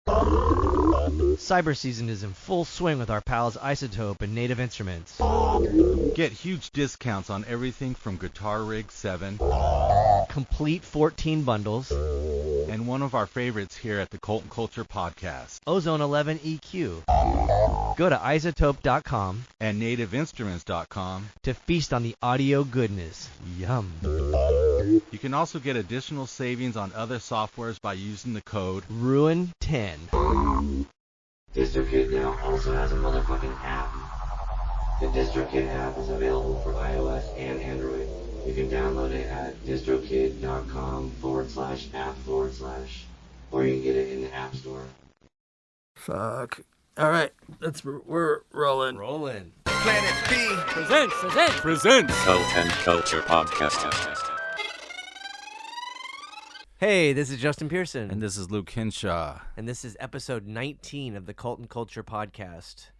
Cyber season is in full swing with our pals Isotope and Native Instruments. Get huge discounts on everything from Guitar Rig 7, Complete 14 bundles, and one of our favorites here at the Cult and Culture Podcast, Ozone 11 EQ. Go to isotope.com and nativeinstruments.com to feast on the audio goodness. Yum. You can also get additional savings on other softwares by using the code RUIN10. DistroKid now also has a motherfucking app. The DistroKid app is available for iOS and Android. You can download it at distrokid.com/app/, or you can get it in the App Store. Fuck. All right, we're rolling. Planet B Presents. Cult and Culture Podcast. Hey, this is Justin Pearson. And this is Luke Henshaw. And this is episode 19 of the Cult and Culture Podcast.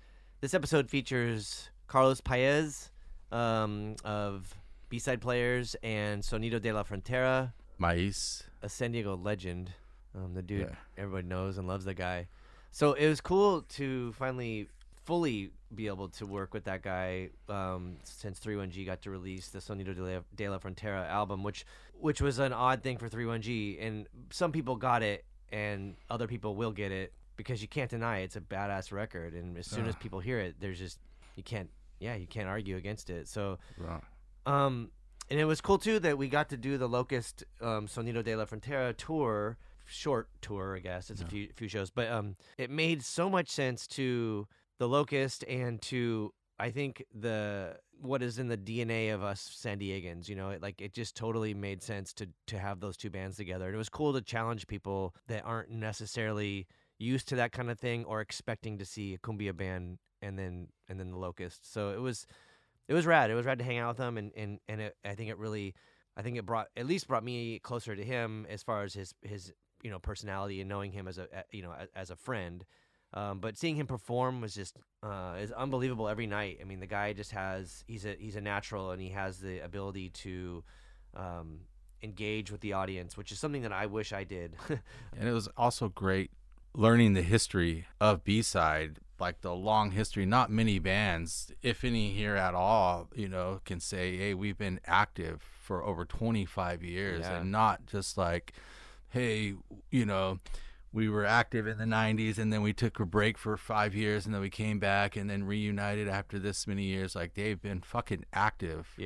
This episode features Karlos Paez of B-Side Players and Sonido de la Frontera. Paez. A San Diego legend. The dude everybody knows and loves the guy. So it was cool to finally fully be able to work with that guy since 31G got to release the Sonido de la Frontera album, which was an odd thing for 31G. And some people got it and other people will get it because you can't deny it's a badass record. And as soon as people hear it, there's just, you can't argue against it. So, and it was cool too that we got to do the Locust Sonido de la Frontera tour, short tour, I guess. It's a few shows, but it made so much sense to the Locust and to, I think, what is in the DNA of us San Diegans. You know, it just totally made sense to have those two bands together. And it was cool to challenge people that aren't necessarily used to that kind of thing or expecting to see a cumbia band and then the Locust. So it was rad. It was rad to hang out with them, and I think it brought me closer to him as far as his personality and knowing him as a friend. But seeing him perform was just is unbelievable every night. I mean, the guy just he's a natural, and he has the ability to engage with the audience, which is something that I wish I did. And it was also great learning the history of B-Side, like the long history. Not many bands, if any here at all, can say, hey, we've been active for over 25 years and not just like, hey, we were active in the 90s and then we took a break for 5 years and then we came back and then reunited after this many years. Like, they've been fucking active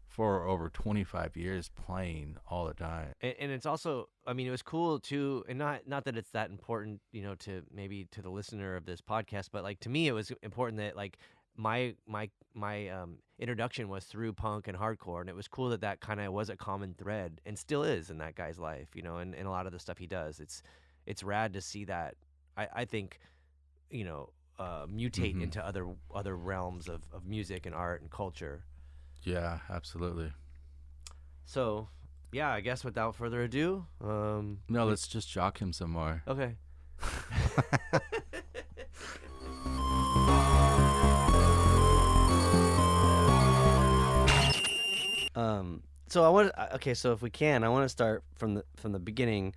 for over 25 years, playing all the time. And it's also, I mean, it was cool too, and not that it's that important, to maybe to the listener of this podcast, but like to me it was important that like my introduction was through punk and hardcore, and it was cool that kind of was a common thread and still is in that guy's life, and a lot of the stuff he does. It's rad to see that. I think, mutate into other realms of music and art and culture. Yeah, absolutely. So, yeah, I guess without further ado, no, let's just jock him some more. Okay. So if we can, I want to start from the beginning,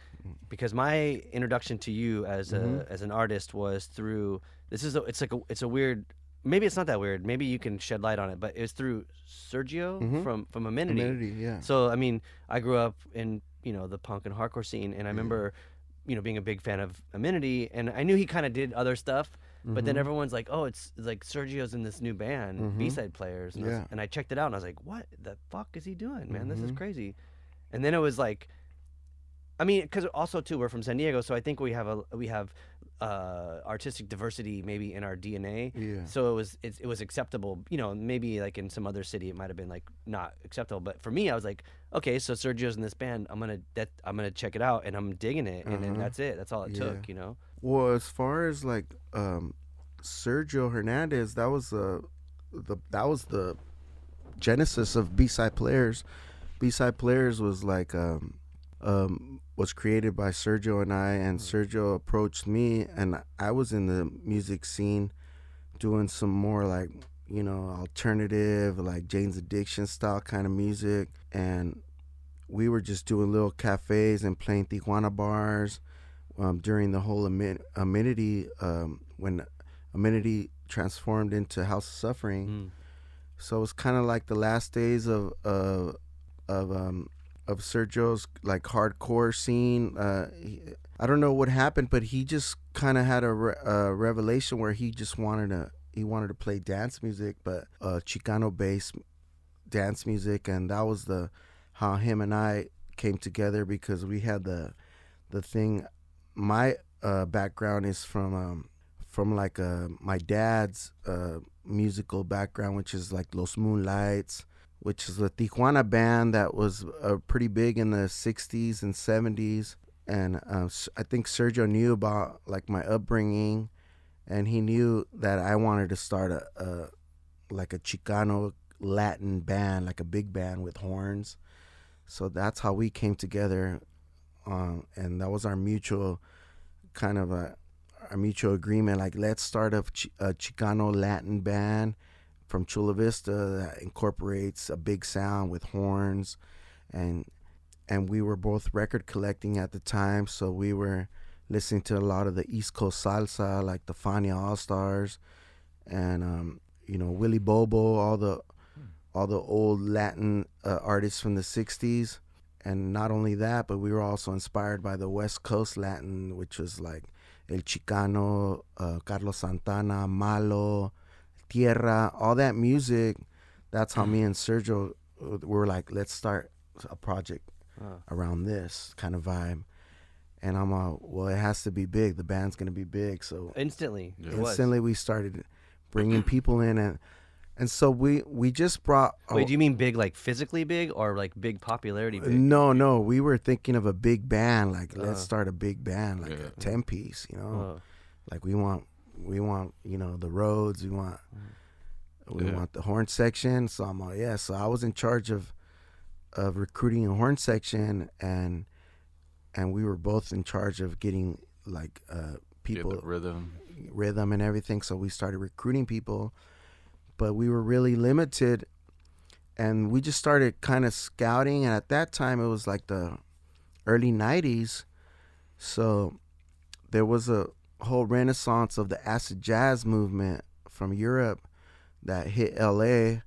because my introduction to you as an artist was through it's a weird, maybe it's not that weird, maybe you can shed light on it, but it was through Sergio from Amenity. Amenity, yeah. So I mean, I grew up in the punk and hardcore scene, and I remember being a big fan of Amenity, and I knew he kind of did other stuff. But then everyone's like, oh, it's like Sergio's in this new band, B-Side Players. And I checked it out, and I was like, what the fuck is he doing, man? This is crazy. And then it was like, I mean, because also, too, we're from San Diego, so I think we have artistic diversity maybe in our DNA. Yeah. So it was acceptable. Maybe like in some other city it might have been like not acceptable. But for me, I was like, okay, so Sergio's in this band. I'm gonna check it out, and I'm digging it, and then that's it. That's all it took. Well, as far as like Sergio Hernandez, that was the genesis of B-Side Players. B-Side Players was like was created by Sergio and I, and Sergio approached me, and I was in the music scene doing some more like alternative, like Jane's Addiction style kind of music, and we were just doing little cafes and playing Tijuana bars during the whole amenity, when amenity transformed into House of Suffering. So it was kind of like the last days of Sergio's like hardcore scene. I don't know what happened, but he just kind of had a revelation where he just wanted to play dance music, but Chicano based dance music, and that was how him and I came together, because we had the thing. My background is from like my dad's musical background, which is like Los Moonlights, which is a Tijuana band that was pretty big in the 60s and 70s. And I think Sergio knew about like my upbringing, and he knew that I wanted to start like a Chicano Latin band, like a big band with horns. So that's how we came together, and that was our mutual kind of our mutual agreement. Like, let's start a Chicano Latin band from Chula Vista that incorporates a big sound with horns, and we were both record collecting at the time, so we were listening to a lot of the East Coast salsa, like the Fania All Stars, and Willie Bobo, all the old Latin artists from the 60s. And not only that, but we were also inspired by the West Coast Latin, which was like El Chicano, Carlos Santana, Malo, Tierra, all that music. That's how me and Sergio were like, let's start a project around this kind of vibe. And I'm well, it has to be big. The band's going to be big. So instantly we started bringing people in, and so we just brought. Wait, do you mean big, like physically big, or like big popularity big? No. We were thinking of a big band. Like, let's start a big band, like a 10-piece. Like we want the Rhodes. We want the horn section. So I'm like, So I was in charge of recruiting a horn section, and we were both in charge of getting like people rhythm and everything. So we started recruiting people, but we were really limited, and we just started kind of scouting. And at that time, it was like the early 90s, so there was a whole renaissance of the acid jazz movement from Europe that hit LA,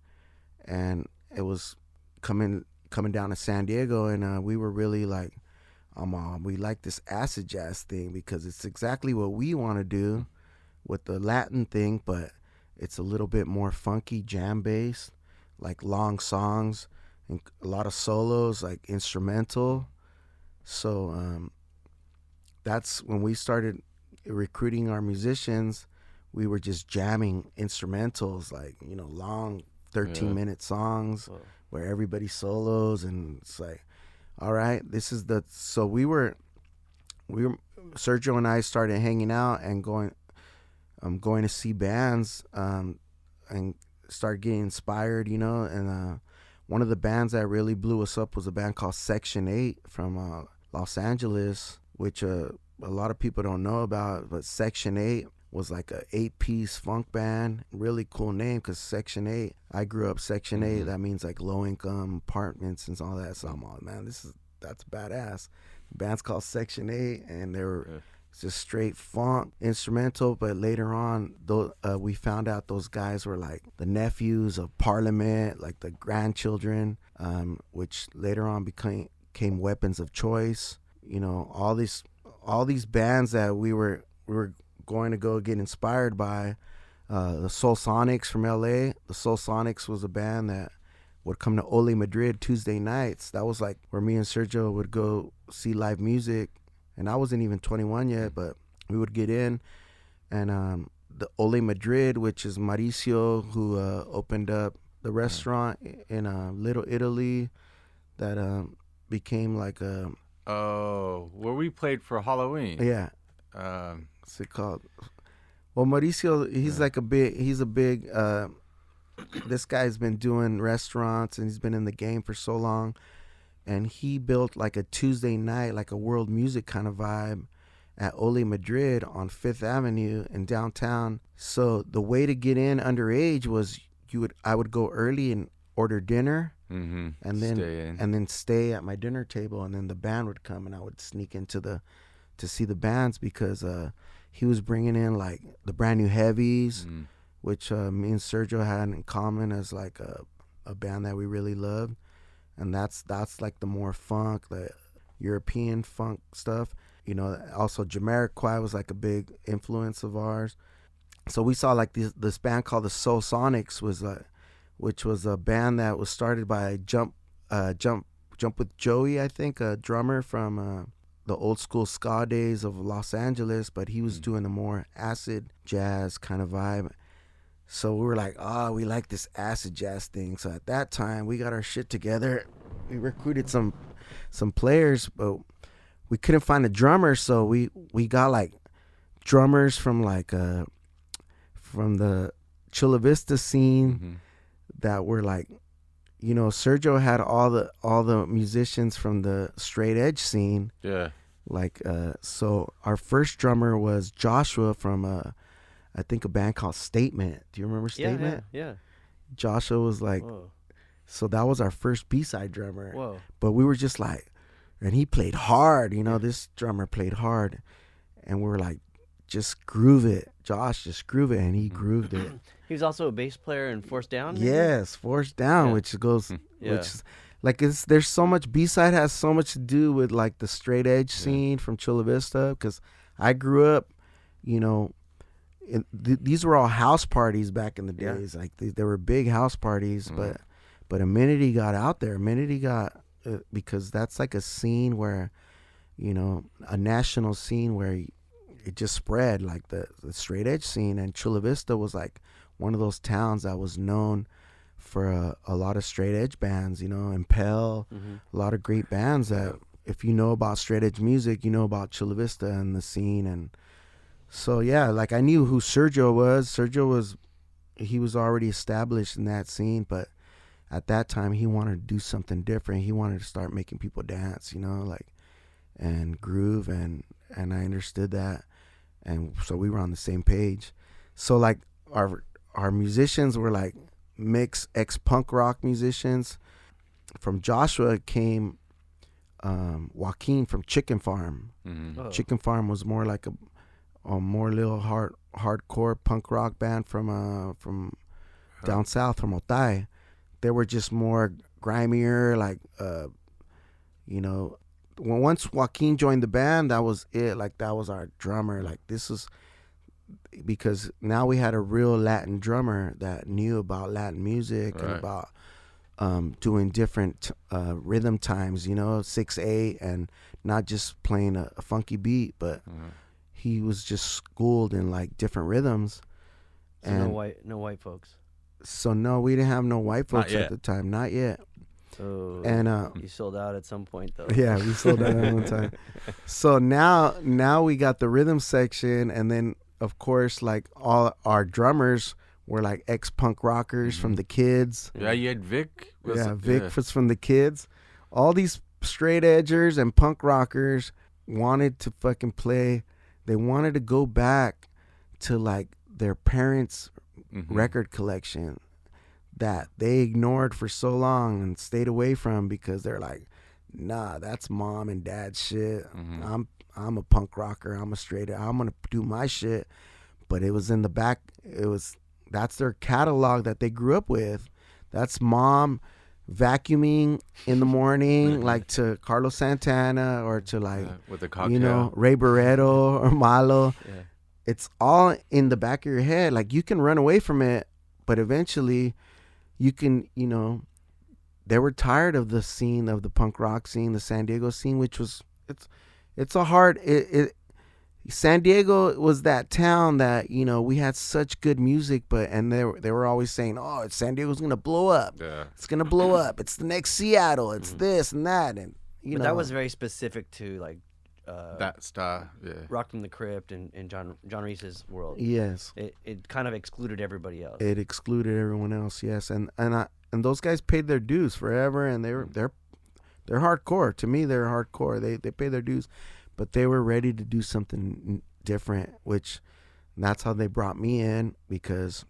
and it was coming down to San Diego, and we were really like, we like this acid jazz thing because it's exactly what we want to do with the Latin thing, but it's a little bit more funky, jam based, like long songs and a lot of solos, like instrumental. So that's when we started recruiting our musicians. We were just jamming instrumentals, like long 13-minute songs where everybody solos, and it's like, all right, this is so we were Sergio and I started hanging out and going to see bands, and start getting inspired, and one of the bands that really blew us up was a band called Section 8 from Los Angeles, which a lot of people don't know about, but Section 8 was like a 8-piece funk band. Really cool name, because Section 8, I grew up Section 8, that means like low income apartments and all that. So I'm like, man, that's badass. The band's called Section 8, and they were just straight funk instrumental. But later on, we found out those guys were like the nephews of Parliament, like the grandchildren, which later on became Weapons of Choice. All these bands that we were going to go get inspired by. The Soul Sonics from LA. The Soul Sonics was a band that would come to Ole Madrid Tuesday nights. That was like where me and Sergio would go see live music, and I wasn't even 21 yet, but we would get in. And the Ole Madrid, which is Mauricio, who opened up the restaurant in Little Italy that became like a... where we played for Halloween. Yeah. What's it called? Well, Mauricio, he's a big this guy's been doing restaurants, and he's been in the game for so long, and he built like a Tuesday night, like a world music kind of vibe at Ole Madrid on 5th Avenue in downtown. So the way to get in underage was I would go early and order dinner, and then stay at my dinner table, and then the band would come, and I would sneak into the to see the bands because he was bringing in like the brand new heavies, which me and Sergio had in common as like a band that we really loved, and that's like the more funk, the European funk stuff. You know, also Jamiroquai was like a big influence of ours. So we saw like this band called the Soul Sonics which was a band that was started by Jump with Joey, I think, a drummer from the old school ska days of Los Angeles, but he was doing a more acid jazz kind of vibe. So we were like, we like this acid jazz thing. So at that time, we got our shit together. We recruited some players, but we couldn't find a drummer. So we got like drummers from like from the Chula Vista scene that were like, you know, Sergio had all the musicians from the straight edge scene. Yeah. Like, so our first drummer was Joshua from, I think a band called Statement. Do you remember Statement? Yeah. Joshua was like, Whoa. so that was our first B-side drummer. Whoa. But we were just like, and he played hard, you know, this drummer played hard. And we were like, just groove it. Josh, just groove it. And he grooved it. He was also a bass player in Force Down? Maybe? Yes, Force Down, which goes, which is, like, there's so much, B-side has so much to do with like the straight edge scene from Chula Vista, because I grew up, you know, these were all house parties back in the days. Like there were big house parties, but a minute he got out there, because that's like a scene where, you know, a national scene where it just spread, like the straight edge scene. And Chula Vista was like one of those towns that was known for a lot of straight edge bands, you know, Impel, a lot of great bands that if you know about straight edge music, you know about Chula Vista and the scene. And so, yeah, like I knew who Sergio was. He was already established in that scene, but at that time he wanted to do something different. He wanted to start making people dance, you know, like, and groove, and I understood that. And so we were on the same page. So like our musicians were like mixed ex-punk rock musicians. From Joshua came Joaquin from Chicken Farm. Chicken Farm was more like a more little hardcore punk rock band from down south, from Otay. They were just more grimier, like you know. Once Joaquin joined the band, that was it. Like that was our drummer. Like this was because now we had a real Latin drummer that knew about Latin music and about doing different rhythm times, you know, 6/8, and not just playing a funky beat, but he was just schooled in like different rhythms. So and no white folks. So no, we didn't have no white folks at the time, not yet. So and you sold out at some point though. Yeah, we sold out at one time. So now we got the rhythm section, and then of course like all our drummers were like ex-punk rockers from the Kids. Yeah, you had Vic. Vic was from the Kids. All these straight edgers and punk rockers wanted to fucking play. They wanted to go back to like their parents' record collection that they ignored for so long and stayed away from, because they're like, nah, that's mom and dad's shit. I'm a punk rocker. I'm gonna do my shit. But it was in the back. That's their catalog that they grew up with. That's mom vacuuming in the morning, like to Carlos Santana or to like with the cocktail, you know, Ray Barretto or Malo. It's all in the back of your head. Like you can run away from it, but eventually you can, you know, they were tired of the scene, of the punk rock scene, the San Diego scene, which was, it's a hard, San Diego was that town that, you know, we had such good music, and they were always saying, oh, San Diego's going to blow up. Yeah. It's going to blow up. It's the next Seattle. It's this and that. And, you know. That was very specific to like, that style, Rock from the Crypt and John Reese's world. Yes, it kind of excluded everybody else. It excluded everyone else. Yes, and those guys paid their dues forever, and they're hardcore. To me, they're hardcore. They pay their dues, but they were ready to do something different. Which that's how they brought me in, because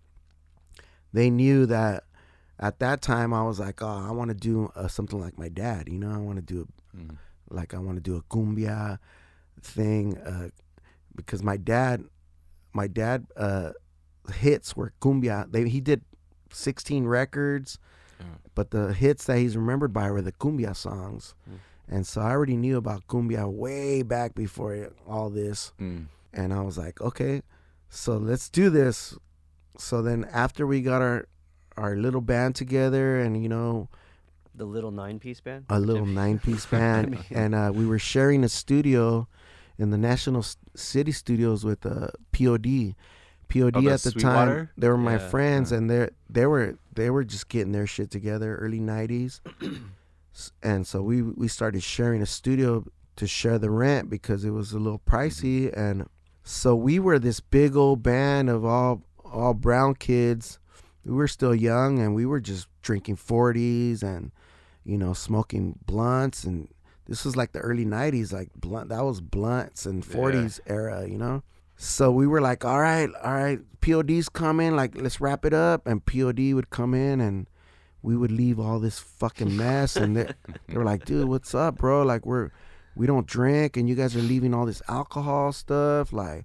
they knew that at that time I was like, oh, I want to do something like my dad. You know, I want to do like I want to do a cumbia thing because my dad hits were cumbia. He did 16 records, but the hits that he's remembered by were the cumbia songs. And so I already knew about cumbia way back before all this. And I was like, okay, so let's do this. So then after we got our little band together, and The little 9-piece band? A little 9-piece band. And we were sharing a studio in the National City Studios with POD. POD at the time, they were my friends, and they were just getting their shit together, early 90s. And so we started sharing a studio to share the rent because it was a little pricey. And so we were this big old band of all brown kids. We were still young, and we were just drinking 40s and smoking blunts. And this was like the early 90s, like that was blunts and 40s era, So we were like, all right, POD's coming, like let's wrap it up. And POD would come in, and we would leave all this fucking mess. And they were like, dude, what's up, bro? Like we don't drink, and you guys are leaving all this alcohol stuff. Like,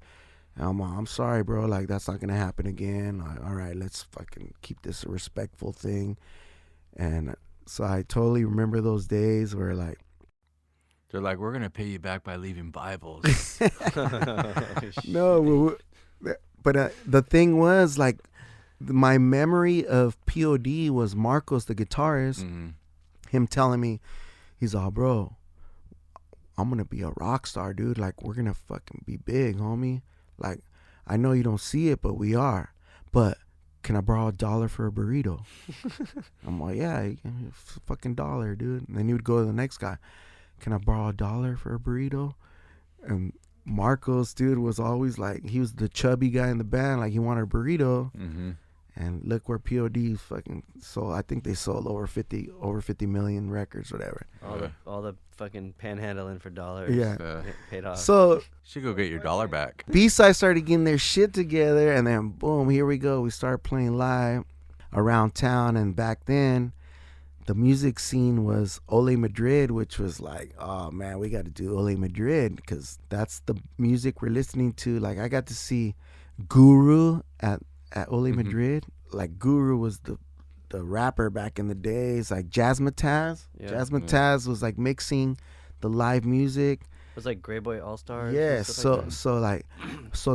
I'm sorry, bro. Like, that's not gonna happen again. Like, all right, let's fucking keep this a respectful thing. And so I totally remember those days where like they're like, we're gonna pay you back by leaving Bibles. No, but the thing was like, my memory of POD was Marcos, the guitarist, him telling me, he's all, bro, I'm going to be a rock star, dude. Like, we're going to fucking be big, homie. Like, I know you don't see it, but we are. But can I borrow $1 for a burrito? I'm like, yeah, you can fucking $1, dude. And then he would go to the next guy. Can I borrow $1 for a burrito? And Marcos, dude, was always like, he was the chubby guy in the band. Like, he wanted a burrito. And look where POD fucking sold. I think they sold over 50 million records, whatever. All the fucking panhandling for dollars. Yeah. Paid off. So should go get your $1 back. B-side started getting their shit together, and then boom, here we go. We started playing live around town, and back then the music scene was Ole Madrid, which was like, oh man, we got to do Ole Madrid because that's the music we're listening to. Like, I got to see Guru at Ole Madrid. Like, Guru was the rapper back in the days, like Jazzmatazz. Jazzmatazz was like mixing the live music. It was like Grey Boy All Stars. Yeah, so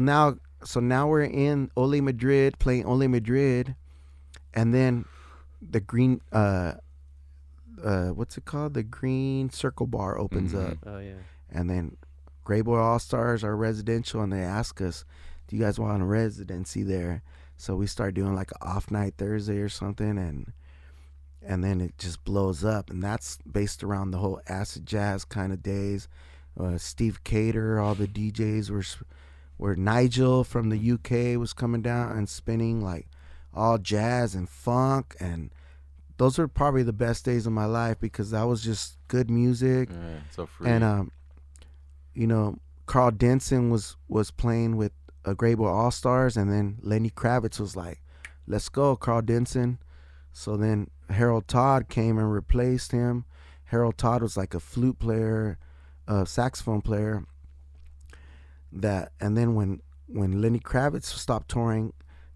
now we're in Ole Madrid, playing Ole Madrid, and then the green what's it called? The green circle bar opens up. Oh yeah. And then Grey Boy All Stars are residential, and they ask us, do you guys want a residency there? So we start doing like an off night Thursday or something, and then it just blows up. And that's based around the whole acid jazz kind of days. Steve Cater, all the DJs were Nigel from the UK was coming down and spinning like all jazz and funk, and those were probably the best days of my life because that was just good music. So free. And Carl Denson was playing with Grey Boy All Stars, and then Lenny Kravitz was like, let's go, Carl Denson. So then Harold Todd came and replaced him. Harold Todd was like a flute player, a saxophone player. And then when Lenny Kravitz stopped touring,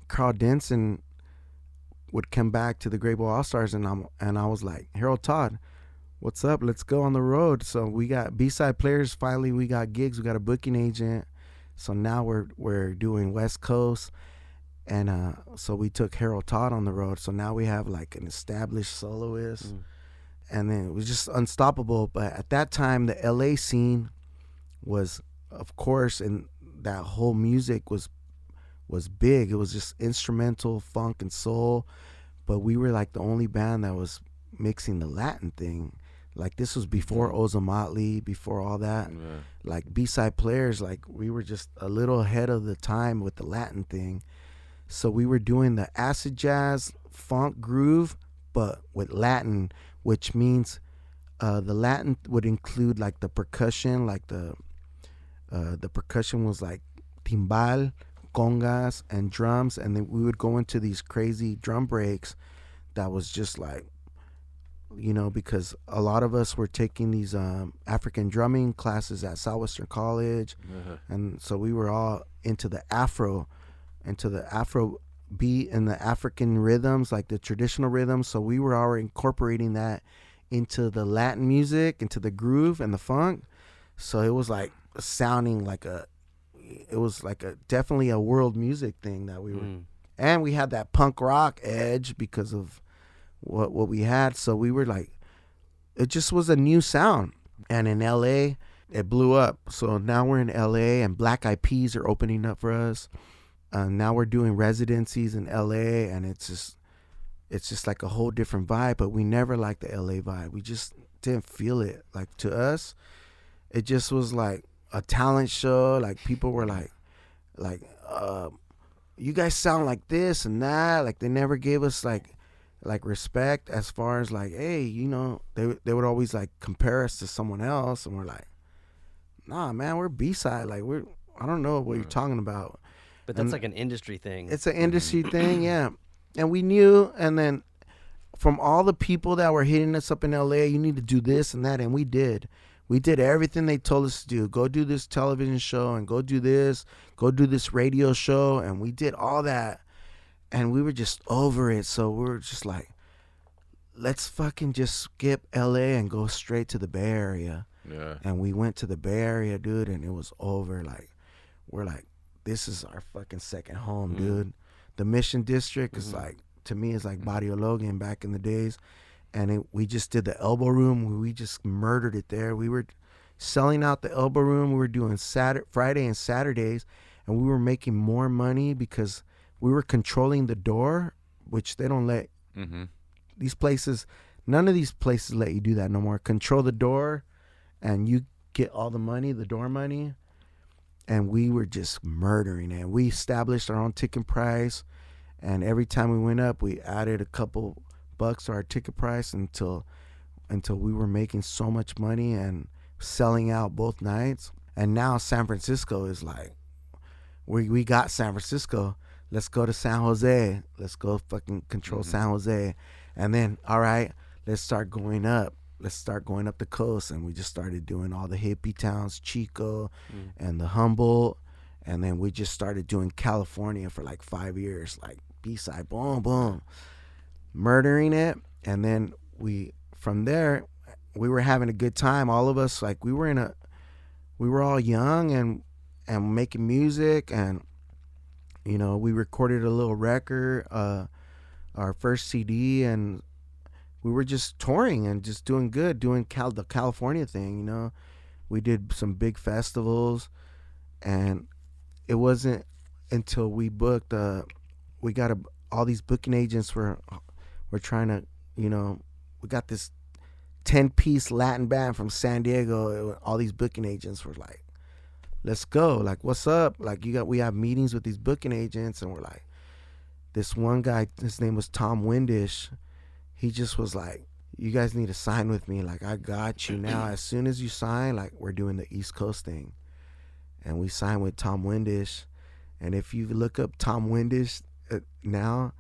Carl Denson would come back to the Grey Boy All Stars, and I was like, Harold Todd, what's up? Let's go on the road. So we got B-side players. Finally, we got gigs. We got a booking agent. So now we're doing West Coast, and so we took Harold Todd on the road. So now we have like an established soloist, and then it was just unstoppable. But at that time, the LA scene was, of course, and that whole music was big. It was just instrumental, funk, and soul. But we were like the only band that was mixing the Latin thing. Like, this was before Ozomatli, before all that. Yeah. Like, B-side players, like, we were just a little ahead of the time with the Latin thing. So we were doing the acid jazz, funk groove, but with Latin, which means the Latin would include, like, the percussion. Like, the percussion was, like, timbal, congas, and drums. And then we would go into these crazy drum breaks that was just, like, you know, because a lot of us were taking these African drumming classes at Southwestern College, and so we were all into the Afro beat and the African rhythms, like the traditional rhythms. So we were already incorporating that into the Latin music, into the groove and the funk. So it was like sounding like definitely a world music thing that we were, and we had that punk rock edge because of what we had. So we were like, it just was a new sound. And in LA it blew up. So now we're in LA and Black Eyed Peas are opening up for us. Now we're doing residencies in LA, and it's just like a whole different vibe. But we never liked the LA vibe. We just didn't feel it. Like, to us, it just was like a talent show. Like, people were like you guys sound like this and that. Like, they never gave us like respect as far as like, hey, you know, they would always like compare us to someone else, and we're like, nah, man, we're B-side. Like, I don't know what you're talking about. But that's like an industry thing. It's an industry thing, yeah. And we knew, and then from all the people that were hitting us up in LA, you need to do this and that, and we did. We did everything they told us to do. Go do this television show, and go do this radio show, and we did all that. And we were just over it, so we were just like, let's fucking just skip LA and go straight to the Bay Area. Yeah. And we went to the Bay Area, dude, and it was over. Like, we're like, this is our fucking second home, dude. The Mission District is like, to me, it's like Barrio Logan back in the days. And we just did the Elbow Room. We just murdered it there. We were selling out the Elbow Room. We were doing Friday and Saturdays, and we were making more money because we were controlling the door, which they don't let these places. None of these places let you do that no more. Control the door, and you get all the money, the door money. And we were just murdering it. We established our own ticket price, and every time we went up, we added a couple bucks to our ticket price until we were making so much money and selling out both nights. And now San Francisco is like, we got San Francisco. Let's go to San Jose. Let's go fucking control San Jose. And then, all right, let's start going up. Let's start going up the coast. And we just started doing all the hippie towns, Chico and the Humboldt. And then we just started doing California for like 5 years, like B-side, boom, boom, murdering it. And then from there, we were having a good time. All of us, like, we were all young and making music. And, you know, we recorded a little record, our first CD, and we were just touring and just doing good, doing the California thing, you know. We did some big festivals, and it wasn't until we booked, we got all these booking agents were trying to, you know, we got this 10-piece Latin band from San Diego. All these booking agents were like, let's go. Like, what's up? Like, we have meetings with these booking agents, and we're like, this one guy, his name was Tom Windish. He just was like, you guys need to sign with me. Like, I got you now. As soon as you sign, like, we're doing the East Coast thing. And we signed with Tom Windish. And if you look up Tom Windish now,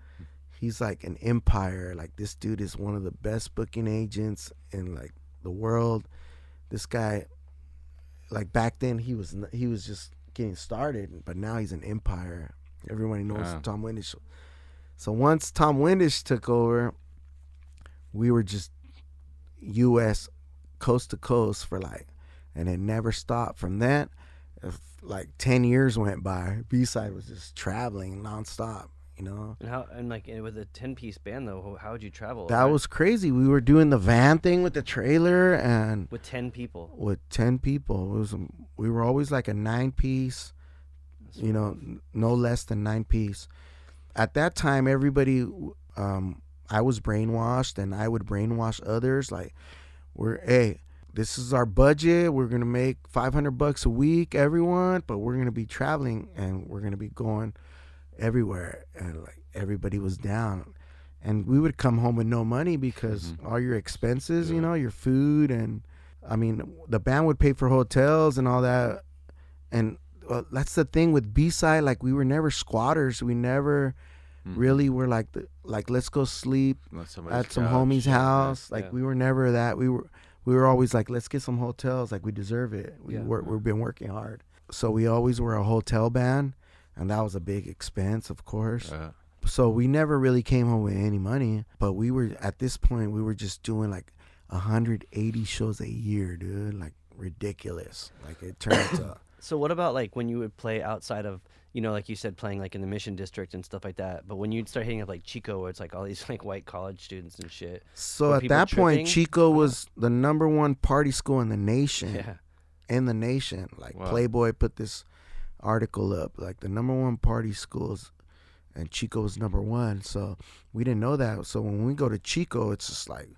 he's like an empire. Like, this dude is one of the best booking agents in like the world. This guy, like, back then he was just getting started, but now he's an empire. Everybody knows Tom Windish. So once Tom Windish took over, we were just U.S. coast to coast for like, and it never stopped. From that, like 10 years went by. B-side was just traveling nonstop, you know. And with a 10-piece band though, how would you travel? That was crazy. We were doing the van thing with the trailer, and with 10 people. We were always like a 9-piece, you know, no less than 9-piece. At that time, everybody, I was brainwashed, and I would brainwash others. Like, hey, this is our budget. We're going to make $500 a week, everyone, but we're going to be traveling, and we're going to be going everywhere. And like, everybody was down. And we would come home with no money because all your expenses, you know, your food, and I mean, the band would pay for hotels and all that. And that's the thing with B-side. Like, we were never squatters. We never really were like let's go sleep at some homie's house. Like we were never that. We were always like, let's get some hotels. Like we deserve it. We've been working hard. So we always were a hotel band, and that was a big expense, of course. So we never really came home with any money. But we were at this point, we were just doing like 180 shows a year, dude. Like ridiculous. Like it turned to. So what about like when you would play outside of, you know, like you said, playing like in the Mission District and stuff like that? But when you'd start hitting up like Chico, where it's like all these like white college students and shit. So at that point, Chico was the #1 party school in the nation. Yeah. In the nation. Like Playboy put this article up, like the #1 party schools, and Chico was #1. So we didn't know that. So when we go to Chico, it's just like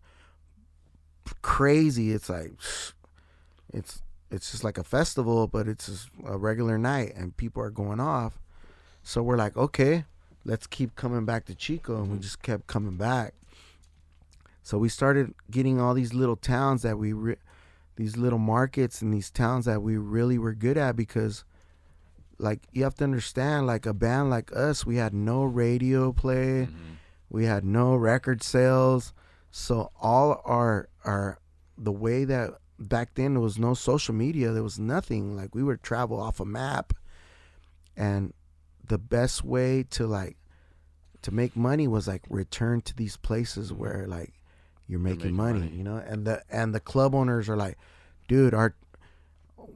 crazy. It's like it's just like a festival, but it's just a regular night and people are going off. So we're like, okay, let's keep coming back to Chico. And we just kept coming back. So we started getting all these little towns that these little markets and these towns that we really were good at, because like you have to understand, like a band like us, we had no radio play. We had no record sales. So all our the way that back then there was no social media, there was nothing. Like we would travel off a map, and the best way to make money was like return to these places where like you're making money, you know. And the club owners are like, dude,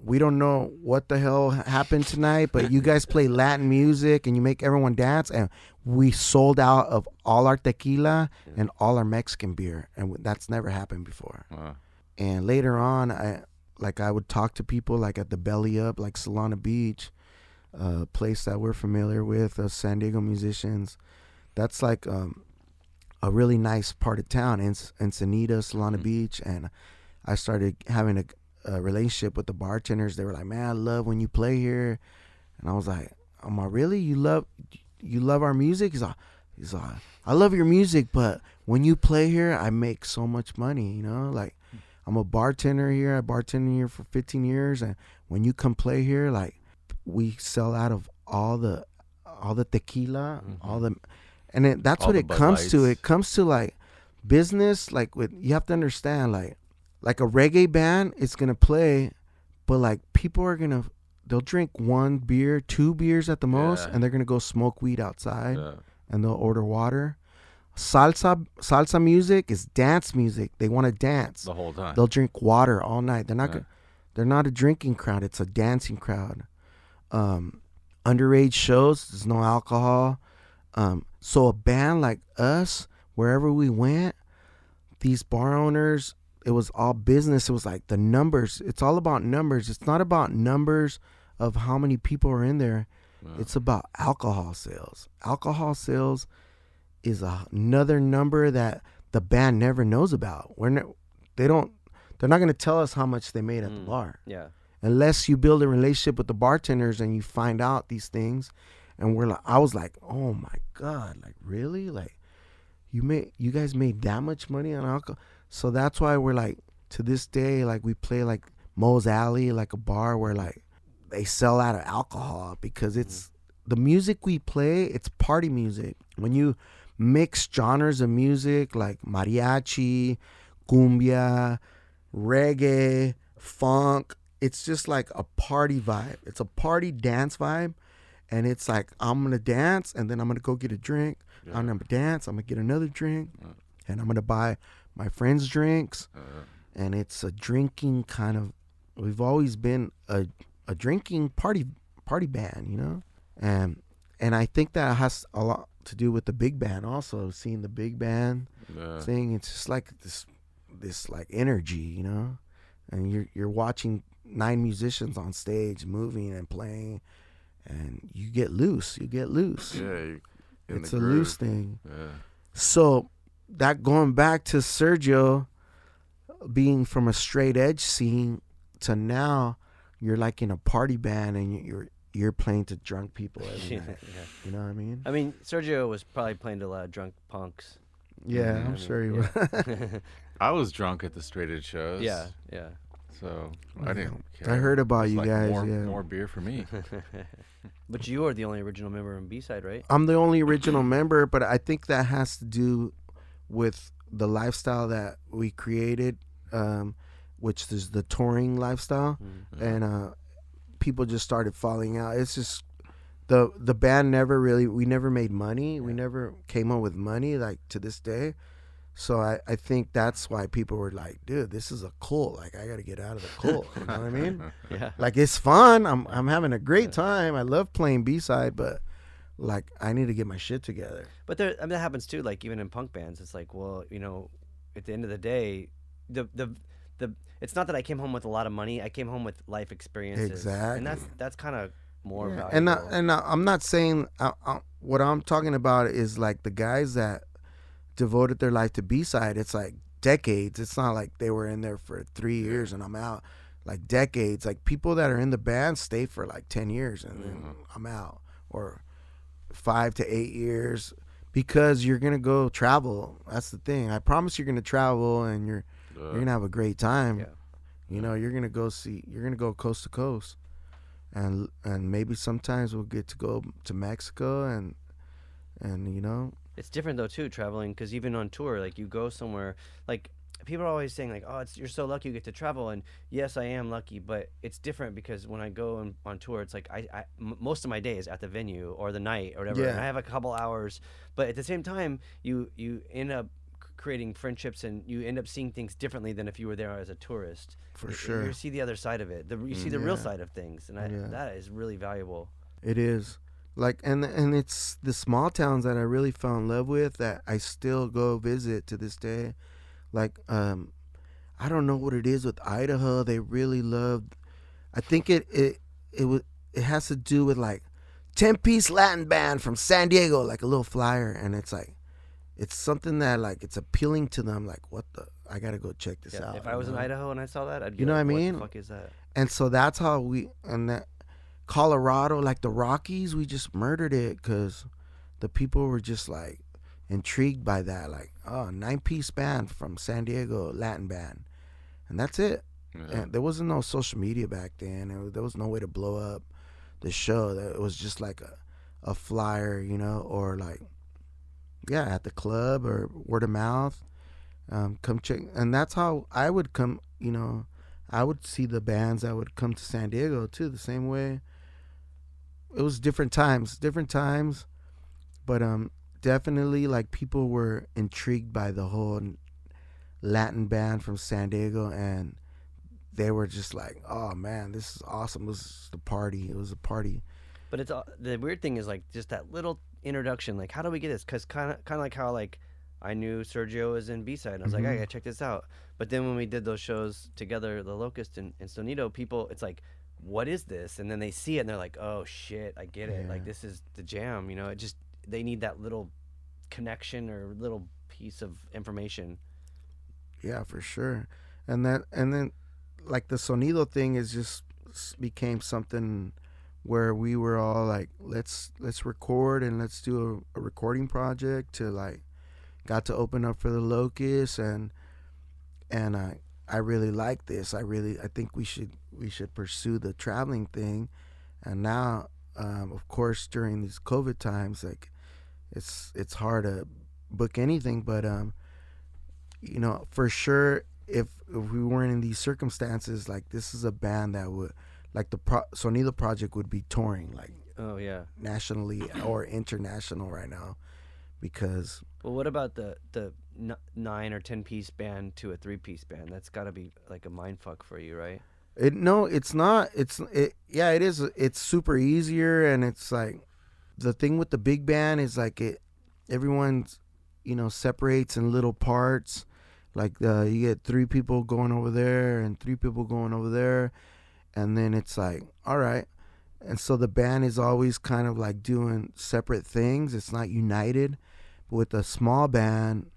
we don't know what the hell happened tonight, but you guys play Latin music and you make everyone dance. And we sold out of all our tequila and all our Mexican beer, and that's never happened before. And later on, I would talk to people like at the Belly Up, like Solana Beach, a place that we're familiar with, San Diego musicians. That's like a really nice part of town, Sonido, Solana Beach. And I started having a relationship with the bartenders. They were like, man, I love when you play here. And I was like, really? You love our music? He's like, I love your music, but when you play here, I make so much money, you know? Like, I'm a bartender here. I bartended here for 15 years, and when you come play here, like we sell out of all the tequila, and that's what it comes to. It comes to like business. Like you have to understand, like a reggae band is gonna play, but like people are they'll drink 1 beer, 2 beers at the most, and they're gonna go smoke weed outside, and they'll order water. Salsa music is dance music. They want to dance the whole time. They'll drink water all night. They're not a drinking crowd. It's a dancing crowd. Underage shows, there's no alcohol. So a band like us, wherever we went, these bar owners, it was all business. It was like the numbers. It's all about numbers. It's not about numbers of how many people are in there. It's about alcohol sales. Alcohol sales is another number that the band never knows about. They're not going to tell us how much they made at the bar. Yeah. Unless you build a relationship with the bartenders and you find out these things. And I was like, oh my God, like really? Like you guys made that much money on alcohol? So that's why we're like, to this day, like we play like Moe's Alley, like a bar where like they sell out of alcohol, because it's the music we play, it's party music. When you mix genres of music like mariachi, cumbia, reggae, funk, it's just like a party vibe. It's a party dance vibe, and it's like I'm gonna dance and then I'm gonna go get a drink. I'm gonna dance, I'm gonna get another drink, and I'm gonna buy my friends drinks. And it's a drinking kind of, we've always been a drinking party band, you know. And I think that has a lot to do with the big band also. Seeing the big band thing, it's just like this like energy, you know. And you're watching 9 musicians on stage moving and playing, and you get loose. Yeah, it's a loose thing. Yeah. So that, going back to Sergio being from a straight edge scene to now, you're like in a party band and you're playing to drunk people every night. You know what I mean? I mean, Sergio was probably playing to a lot of drunk punks. Yeah, I'm sure he was. I was drunk at the straight edge shows. Yeah. So I didn't care. I heard about It's you like guys. More beer for me. But you are the only original member in B-side, right? I'm the only original member, but I think that has to do with the lifestyle that we created, which is the touring lifestyle, and people just started falling out. It's just the band we never made money. We never came up with money, like, to this day. So I think that's why people were like, dude, this is a cult. Like, I got to get out of the cult. You know what I mean? Yeah. Like, it's fun. I'm having a great time. I love playing B-side, but like, I need to get my shit together. But that happens too. Like, even in punk bands, it's like, well, you know, at the end of the day, the it's not that I came home with a lot of money. I came home with life experiences. Exactly. And that's kind of more valuable. And I'm not saying what I'm talking about is like the guys that devoted their life to B-side. It's like decades. It's not like they were in there for 3 years and I'm out. Like, decades. Like, people that are in the band stay for like 10 years and then I'm out, or 5 to 8 years, because you're gonna go travel. That's the thing. I promise you're gonna travel and you're gonna have a great time. Yeah. You know, you're gonna go coast to coast, and maybe sometimes we'll get to go to Mexico and you know. It's different though too, traveling, because even on tour, like, you go somewhere, like, people are always saying like, oh, you're so lucky you get to travel, and yes, I am lucky, but it's different because when I go on tour, it's like most of my day is at the venue or the night or whatever, and I have a couple hours, but at the same time, you end up creating friendships and you end up seeing things differently than if you were there as a tourist. For sure. You see the other side of it. You see the real side of things, and that is really valuable. It is. Like, and it's the small towns that I really fell in love with that I still go visit to this day. Like, I don't know what it is with Idaho. They really loved. I think it has to do with like 10-piece Latin band from San Diego, like a little flyer, and it's like, it's something that like it's appealing to them. Like, what the? I gotta go check this out. If I was in Idaho and I saw that, I'd be you know like, what I mean? What the fuck is that? And so that's how that Colorado, like the Rockies, we just murdered it because the people were just like intrigued by that. Like, oh, 9-piece band from San Diego, Latin band, and that's it. Yeah. And there wasn't no social media back then. There was no way to blow up the show. It was just like a flyer, you know, or like, yeah, at the club or word of mouth. Come check, and that's how I would come. You know, I would see the bands that would come to San Diego too, the same way. It was different times, but definitely like people were intrigued by the whole Latin band from San Diego, and they were just like, "Oh man, this is awesome!" It was the party. It was a party. But it's the weird thing is like just that little introduction. Like, how do we get this? Because kind of like how like I knew Sergio was in B-side. And I was like, I gotta check this out. But then when we did those shows together, the Locust and Sonido, people, it's like, what is this? And then they see it and they're like, oh shit, I get it. Like, this is the jam. You know, it just, they need that little connection or little piece of information. Yeah, for sure. And then like the Sonido thing is just became something where we were all like, let's record and let's do a recording project. To like, got to open up for the Locust, and I really like this. I think we should pursue the traveling thing. And now, of course, during these COVID times, like it's hard to book anything. But you know, for sure, if we weren't in these circumstances, like, this is a band that would, like, the Sonido project would be touring, like, nationally or international right now, because. Well, what about the 9 or 10-piece band to a 3-piece band? That's got to be like a mind fuck for you, right? No, it's not. It is. It's super easier, and it's like the thing with the big band is like everyone's, you know, separates in little parts. Like you get 3 people going over there and 3 people going over there, and then it's like, all right. And so the band is always kind of like doing separate things. It's not united. But with a small band,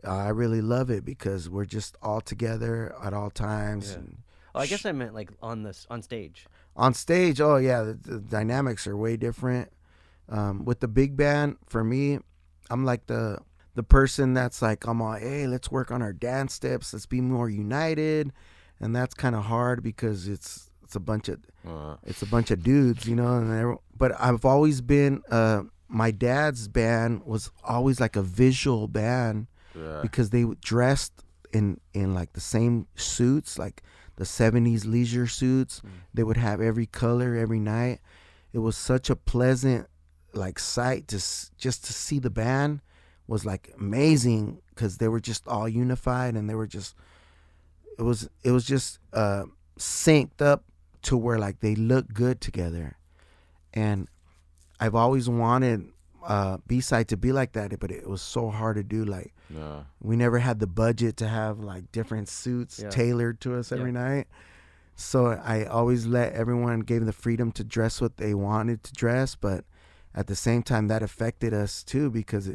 I really love it because we're just all together at all times. Yeah. And I guess I meant like on stage. On stage, oh yeah, the dynamics are way different. With the big band, for me, I'm like the person that's like, I'm all, hey, let's work on our dance steps. Let's be more united. and that's kind of hard because it's a bunch of dudes, you know. But I've always been my dad's band was always like a visual band because they dressed in like the same suits, like the 70s leisure suits. They would have every color every night. It was such a pleasant like sight just to see the band was like amazing because they were just all unified and they were just it was just synced up to where like they look good together. And I've always wanted B-side to be like that, but it was so hard to do. Like we never had the budget to have like different suits tailored to us every night. So I always let everyone gave the freedom to dress what they wanted to dress, but at the same time that affected us too because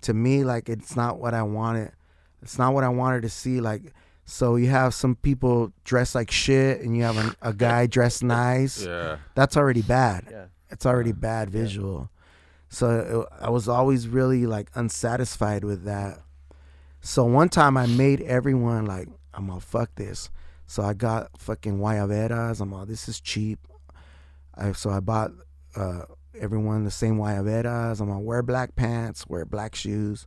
to me, like, it's not what I wanted. It's not what I wanted to see. Like, so you have some people dressed like shit and you have a guy dressed nice. Yeah. That's already bad. Yeah. It's already bad visual. So I was always really, like, unsatisfied with that. So one time I made everyone, like, I'm gonna fuck this. So I got fucking guayaberas. I'm all, this is cheap. So I bought everyone the same guayaberas. I'm gonna wear black pants, wear black shoes.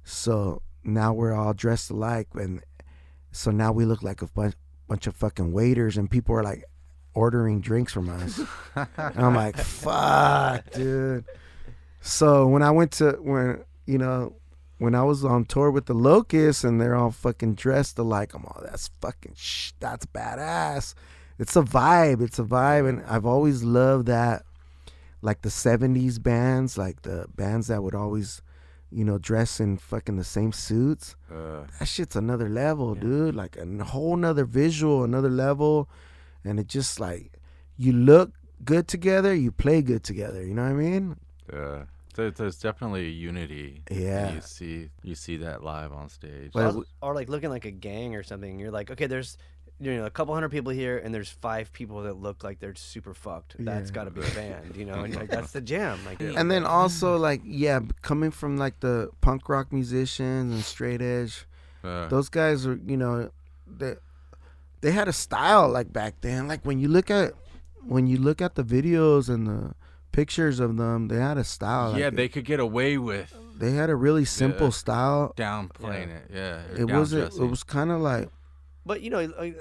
So now we're all dressed alike, and so now we look like a bunch of fucking waiters, and people are like ordering drinks from us. And I'm like, fuck, dude. So when I was on tour with the Locust and they're all fucking dressed alike, I'm all, that's fucking that's badass. It's a vibe. And I've always loved that, like the 70s bands, like the bands that would always, dress in fucking the same suits. That shit's another level, dude. Like a whole nother visual, another level. And it just like, you look good together, you play good together. You know what I mean? Yeah. There's definitely a unity. Yeah. You see that live on stage. Or like looking like a gang or something. You're like, okay, there's a couple hundred people here, and there's 5 people that look like they're super fucked. That's got to be a band, and like, that's the jam. Like, and then also like, coming from like the punk rock musicians and straight edge, those guys are, they had a style like back then. Like when you look at the videos and the pictures of them, they had a style. Yeah, like they could get away with. They had a really simple style. Downplaying it. Yeah. It was kind of like. But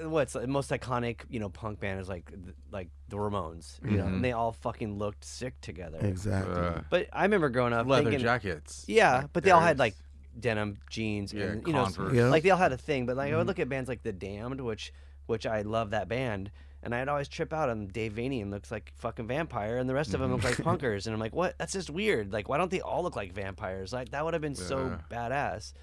what's the most iconic punk band is like the Ramones, and they all fucking looked sick together. Exactly. But I remember growing up leather thinking, jackets. Yeah, like but they all had like denim jeans and Converse. Like they all had a thing. But like I would look at bands like The Damned, which I love that band, and I'd always trip out on Dave Vanian looks like fucking vampire, and the rest of them look like punkers, and I'm like, what? That's just weird. Like, why don't they all look like vampires? Like that would have been so badass.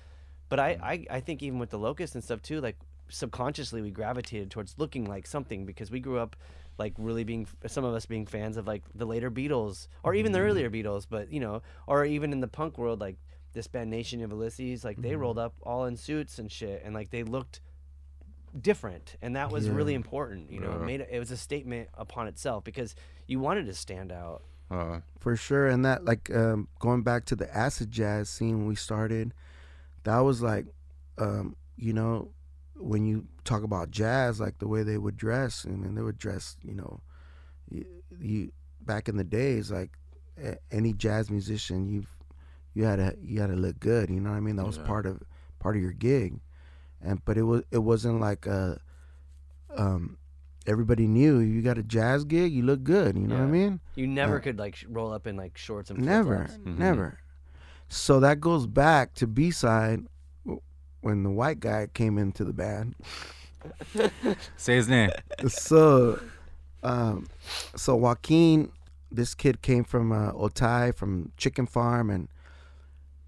But I think even with the Locust and stuff too, like subconsciously we gravitated towards looking like something because we grew up like really some of us being fans of like the later Beatles or even the earlier Beatles, but or even in the punk world, like this band Nation of Ulysses, like they rolled up all in suits and shit, and like they looked different, and that was really important. It was a statement upon itself because you wanted to stand out. For sure. And that like going back to the acid jazz scene when we started, that was like when you talk about jazz, like the way they would dress, I mean, they would dress, you back in the days, like any jazz musician, you had to look good, you know what I mean? That was part of your gig, but it wasn't like everybody knew you got a jazz gig, you look good, you know what I mean? You never could like roll up in like shorts and flip-flops. Never. So that goes back to B-side. When the white guy came into the band. Say his name. So Joaquin, this kid came from Otay, from Chicken Farm, and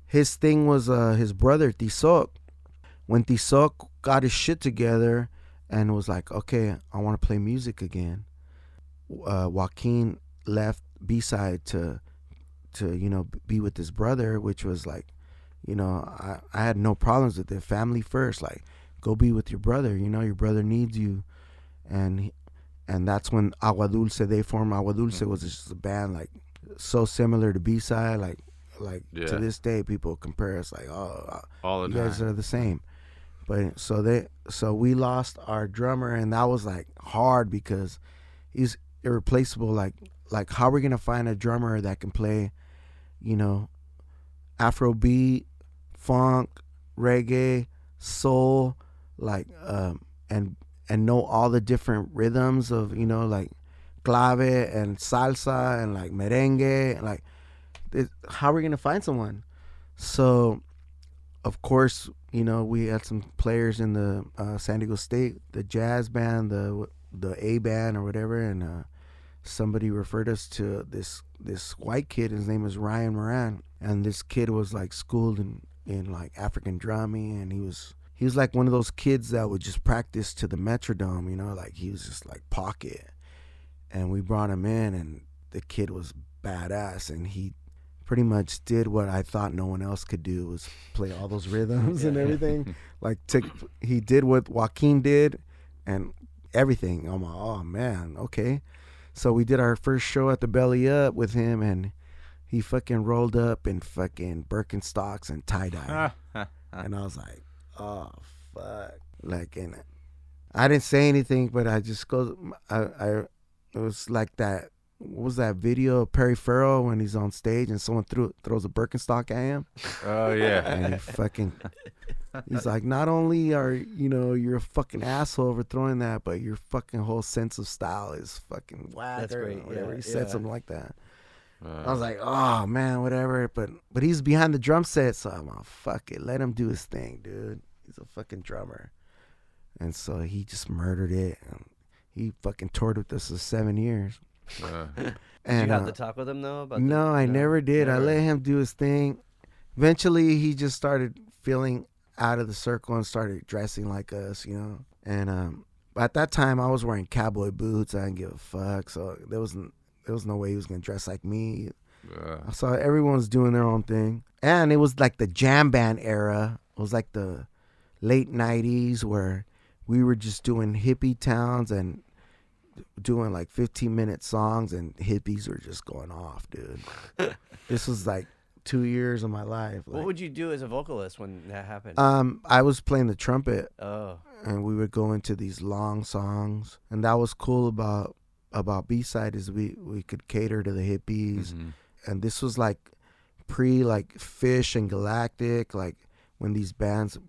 his thing was his brother Tizoc. When Tizoc got his shit together and was like, okay, I want to play music again, Joaquin left B-side to be with his brother, which was like, I had no problems with it. Family first, like, go be with your brother. Your brother needs you, and that's when Agua Dulce, they formed. Agua Dulce was just a band like so similar to B-side, like to this day people compare us like, oh, all the you guys are the same. But so we lost our drummer, and that was like hard because he's irreplaceable. Like how are we gonna find a drummer that can play, you know, Afrobeat, funk, reggae, soul, like and know all the different rhythms of, you know, like clave and salsa and like merengue, and like how are we gonna find someone? So of course, you know, we had some players in the San Diego State, the jazz band, the A band or whatever, and somebody referred us to this white kid. His name was Ryan Moran, and this kid was like schooled in like African drumming, and he was like one of those kids that would just practice to the metronome, you know, like he was just like pocket. And we brought him in, and the kid was badass, and he pretty much did what I thought no one else could do, was play all those rhythms and everything. Like he did what Joaquin did and everything. I'm like, oh man, okay. So we did our first show at the Belly Up with him, and he fucking rolled up in fucking Birkenstocks and tie-dye. And I was like, oh fuck. Like, and I didn't say anything, but I just it was like that. What was that video of Perry Farrell when he's on stage and someone throws a Birkenstock at him? Oh yeah. And he's like, not only are, you know, you're a fucking asshole for throwing that, but your fucking whole sense of style is fucking whack. That's great. Whatever. Yeah, He said yeah. something like that. I was like, oh man, whatever. But he's behind the drum set, so I'm like, fuck it, let him do his thing, dude. He's a fucking drummer. And so he just murdered it. And he fucking toured with us for 7 years. Did And you have to talk with him though? About no, I never did. I let him do his thing. Eventually, he just started feeling out of the circle and started dressing like us, you know. And at that time, I was wearing cowboy boots. I didn't give a fuck. So there was no way he was gonna dress like me. So everyone was doing their own thing, and it was like the jam band era. It was like the late '90s where we were just doing hippie towns and doing like 15-minute songs, and hippies were just going off, dude. This was like 2 years of my life. What would you do as a vocalist when that happened? I was playing the trumpet. Oh. And we would go into these long songs, and that was cool about B-side is we could cater to the hippies. And this was like pre like Fish and Galactic, like when these bands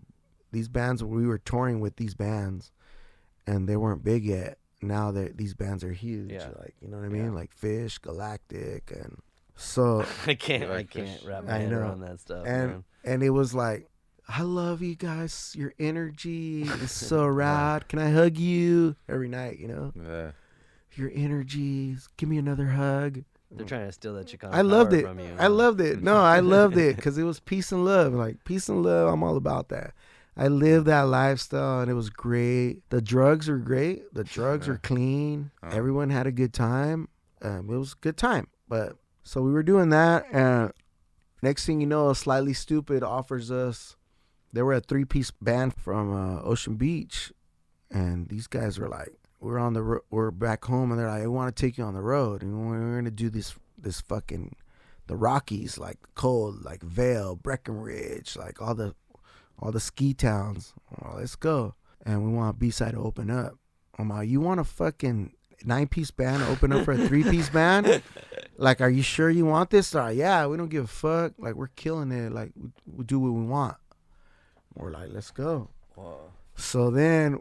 we were touring with these bands, and they weren't big yet. Now that these bands are huge, like, you know what I mean, like Fish, Galactic, and so I can't wrap my head around that stuff. And it was like, I love you guys, your energy is so rad. Can I hug you every night? You know, your energy, give me another hug. They're trying to steal that Chicano I loved power it. from you. I loved it. No, I loved it because it was peace and love. Like peace and love, I'm all about that. I lived that lifestyle, and it was great. The drugs were great. The drugs were clean. Everyone had a good time. It was a good time. But so we were doing that, and next thing you know, Slightly Stoopid offers us. They were a 3-piece band from Ocean Beach, and these guys were like, we're back home, and they're like, I want to take you on the road, and we're gonna do this fucking the Rockies, like cold, like Vail, Breckenridge, like all the ski towns. Oh, let's go. And we want B-side to open up. I'm like, you want a fucking 9-piece band to open up for a 3-piece band? Like, are you sure you want this? Or, yeah, we don't give a fuck. Like, we're killing it. Like, we do what we want. We're like, let's go. Whoa. So then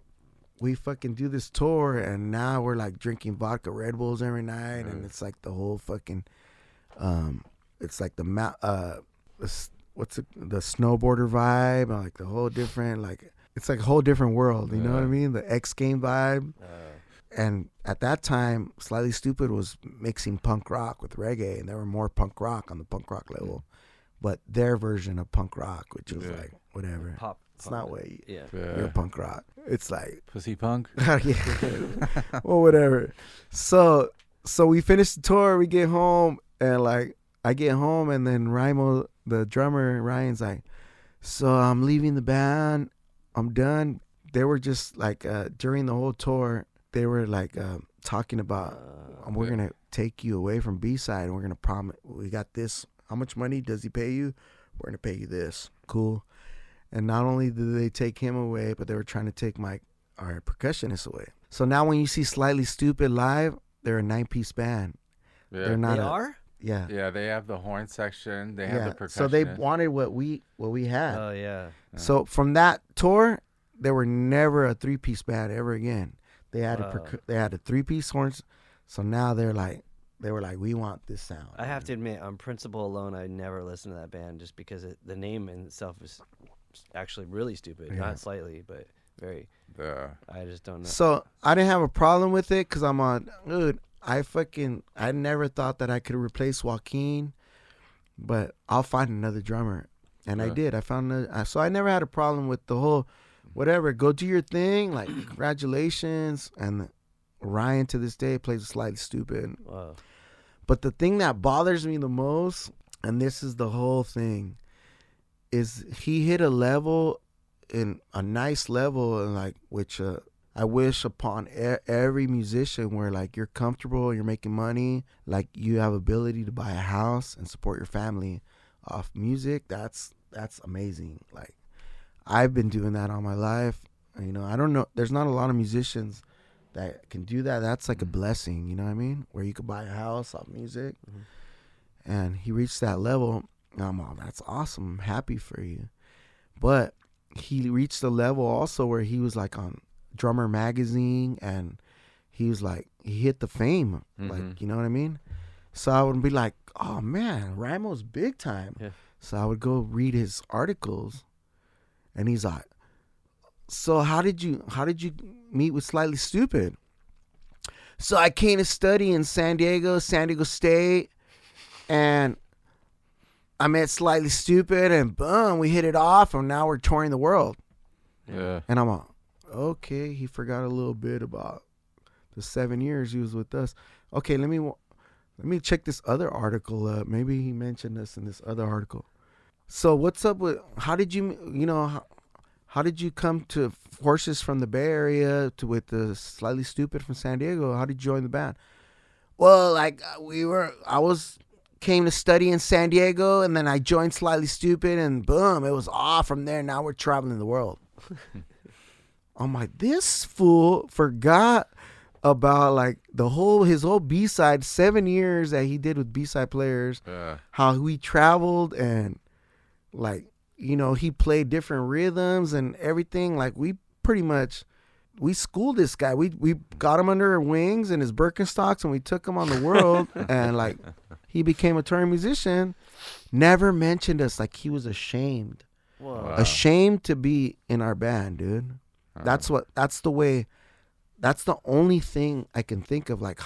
we fucking do this tour, and now we're like drinking vodka Red Bulls every night, and it's like the whole fucking, it's like the snowboarder vibe, like the whole different, like it's like a whole different world, you know what I mean? The X Game vibe. And at that time, Slightly Stoopid was mixing punk rock with reggae, and there were more punk rock on the punk rock level, but their version of punk rock, which was like whatever. It's not what you're punk rock. It's like pussy punk. Well, whatever. So we finish the tour. We get home, and like I get home, and then Raimo, the drummer, Ryan's like, so I'm leaving the band. I'm done. They were just like during the whole tour, they were like talking about we're gonna take you away from B-side, and we're gonna promise we got this. How much money does he pay you? We're gonna pay you this. Cool. And not only did they take him away, but they were trying to take our percussionist away. So now when you see Slightly Stupid live, they're a 9-piece band. Yeah. They're not. They are? Yeah. Yeah, they have the horn section. They have the percussion. So they wanted what we had. Oh, yeah. So from that tour, they were never a 3-piece band ever again. They had they had a 3-piece horns. So now they were like, we want this sound. I have to admit, on principle alone, I never listened to that band just because the name in itself is actually really stupid. Yeah. Not slightly, but very. I just don't know. So I didn't have a problem with it because I'm on, dude, I never thought that I could replace Joaquin, but I'll find another drummer. And I did. I found another. So I never had a problem with the whole, whatever, go do your thing. Like, congratulations. And Ryan to this day plays Slightly Stupid. Wow. But the thing that bothers me the most, and this is the whole thing, is he hit a level, in a nice level, and like, which I wish upon every musician, where like you're comfortable, you're making money, like you have ability to buy a house and support your family off music. That's amazing. Like, I've been doing that all my life. You know, I don't know. There's not a lot of musicians that can do that. That's like a blessing. You know what I mean? Where you could buy a house off music. Mm-hmm. And he reached that level. And I'm all, that's awesome. I'm happy for you. But he reached a level also where he was like on Drummer Magazine, and he was like, he hit the fame. Mm-hmm. Like, you know what I mean? So I would be like, oh man, Ramo's big time. Yeah. So I would go read his articles, and he's like, so how did you meet with Slightly Stupid? So I came to study in San Diego State, and I met Slightly Stupid, and boom, we hit it off, and now we're touring the world. Yeah. And I'm like, okay, he forgot a little bit about the 7 years he was with us. Okay, let me check this other article up. Maybe he mentioned us in this other article. So what's up with, how did you come to Horses from the Bay Area with the Slightly Stupid from San Diego? How did you join the band? Well, like came to study in San Diego, and then I joined Slightly Stupid, and boom, it was off from there. Now we're traveling the world. I'm like, this fool forgot about like his whole B-side 7 years that he did with B-side players, how we traveled, and like, you know, he played different rhythms and everything. Like, we schooled this guy. We got him under our wings and his Birkenstocks, and we took him on the world. And like, he became a touring musician. Never mentioned us. Like, he was ashamed. Whoa. Wow. Ashamed to be in our band, dude. That's the only thing I can think of. Like,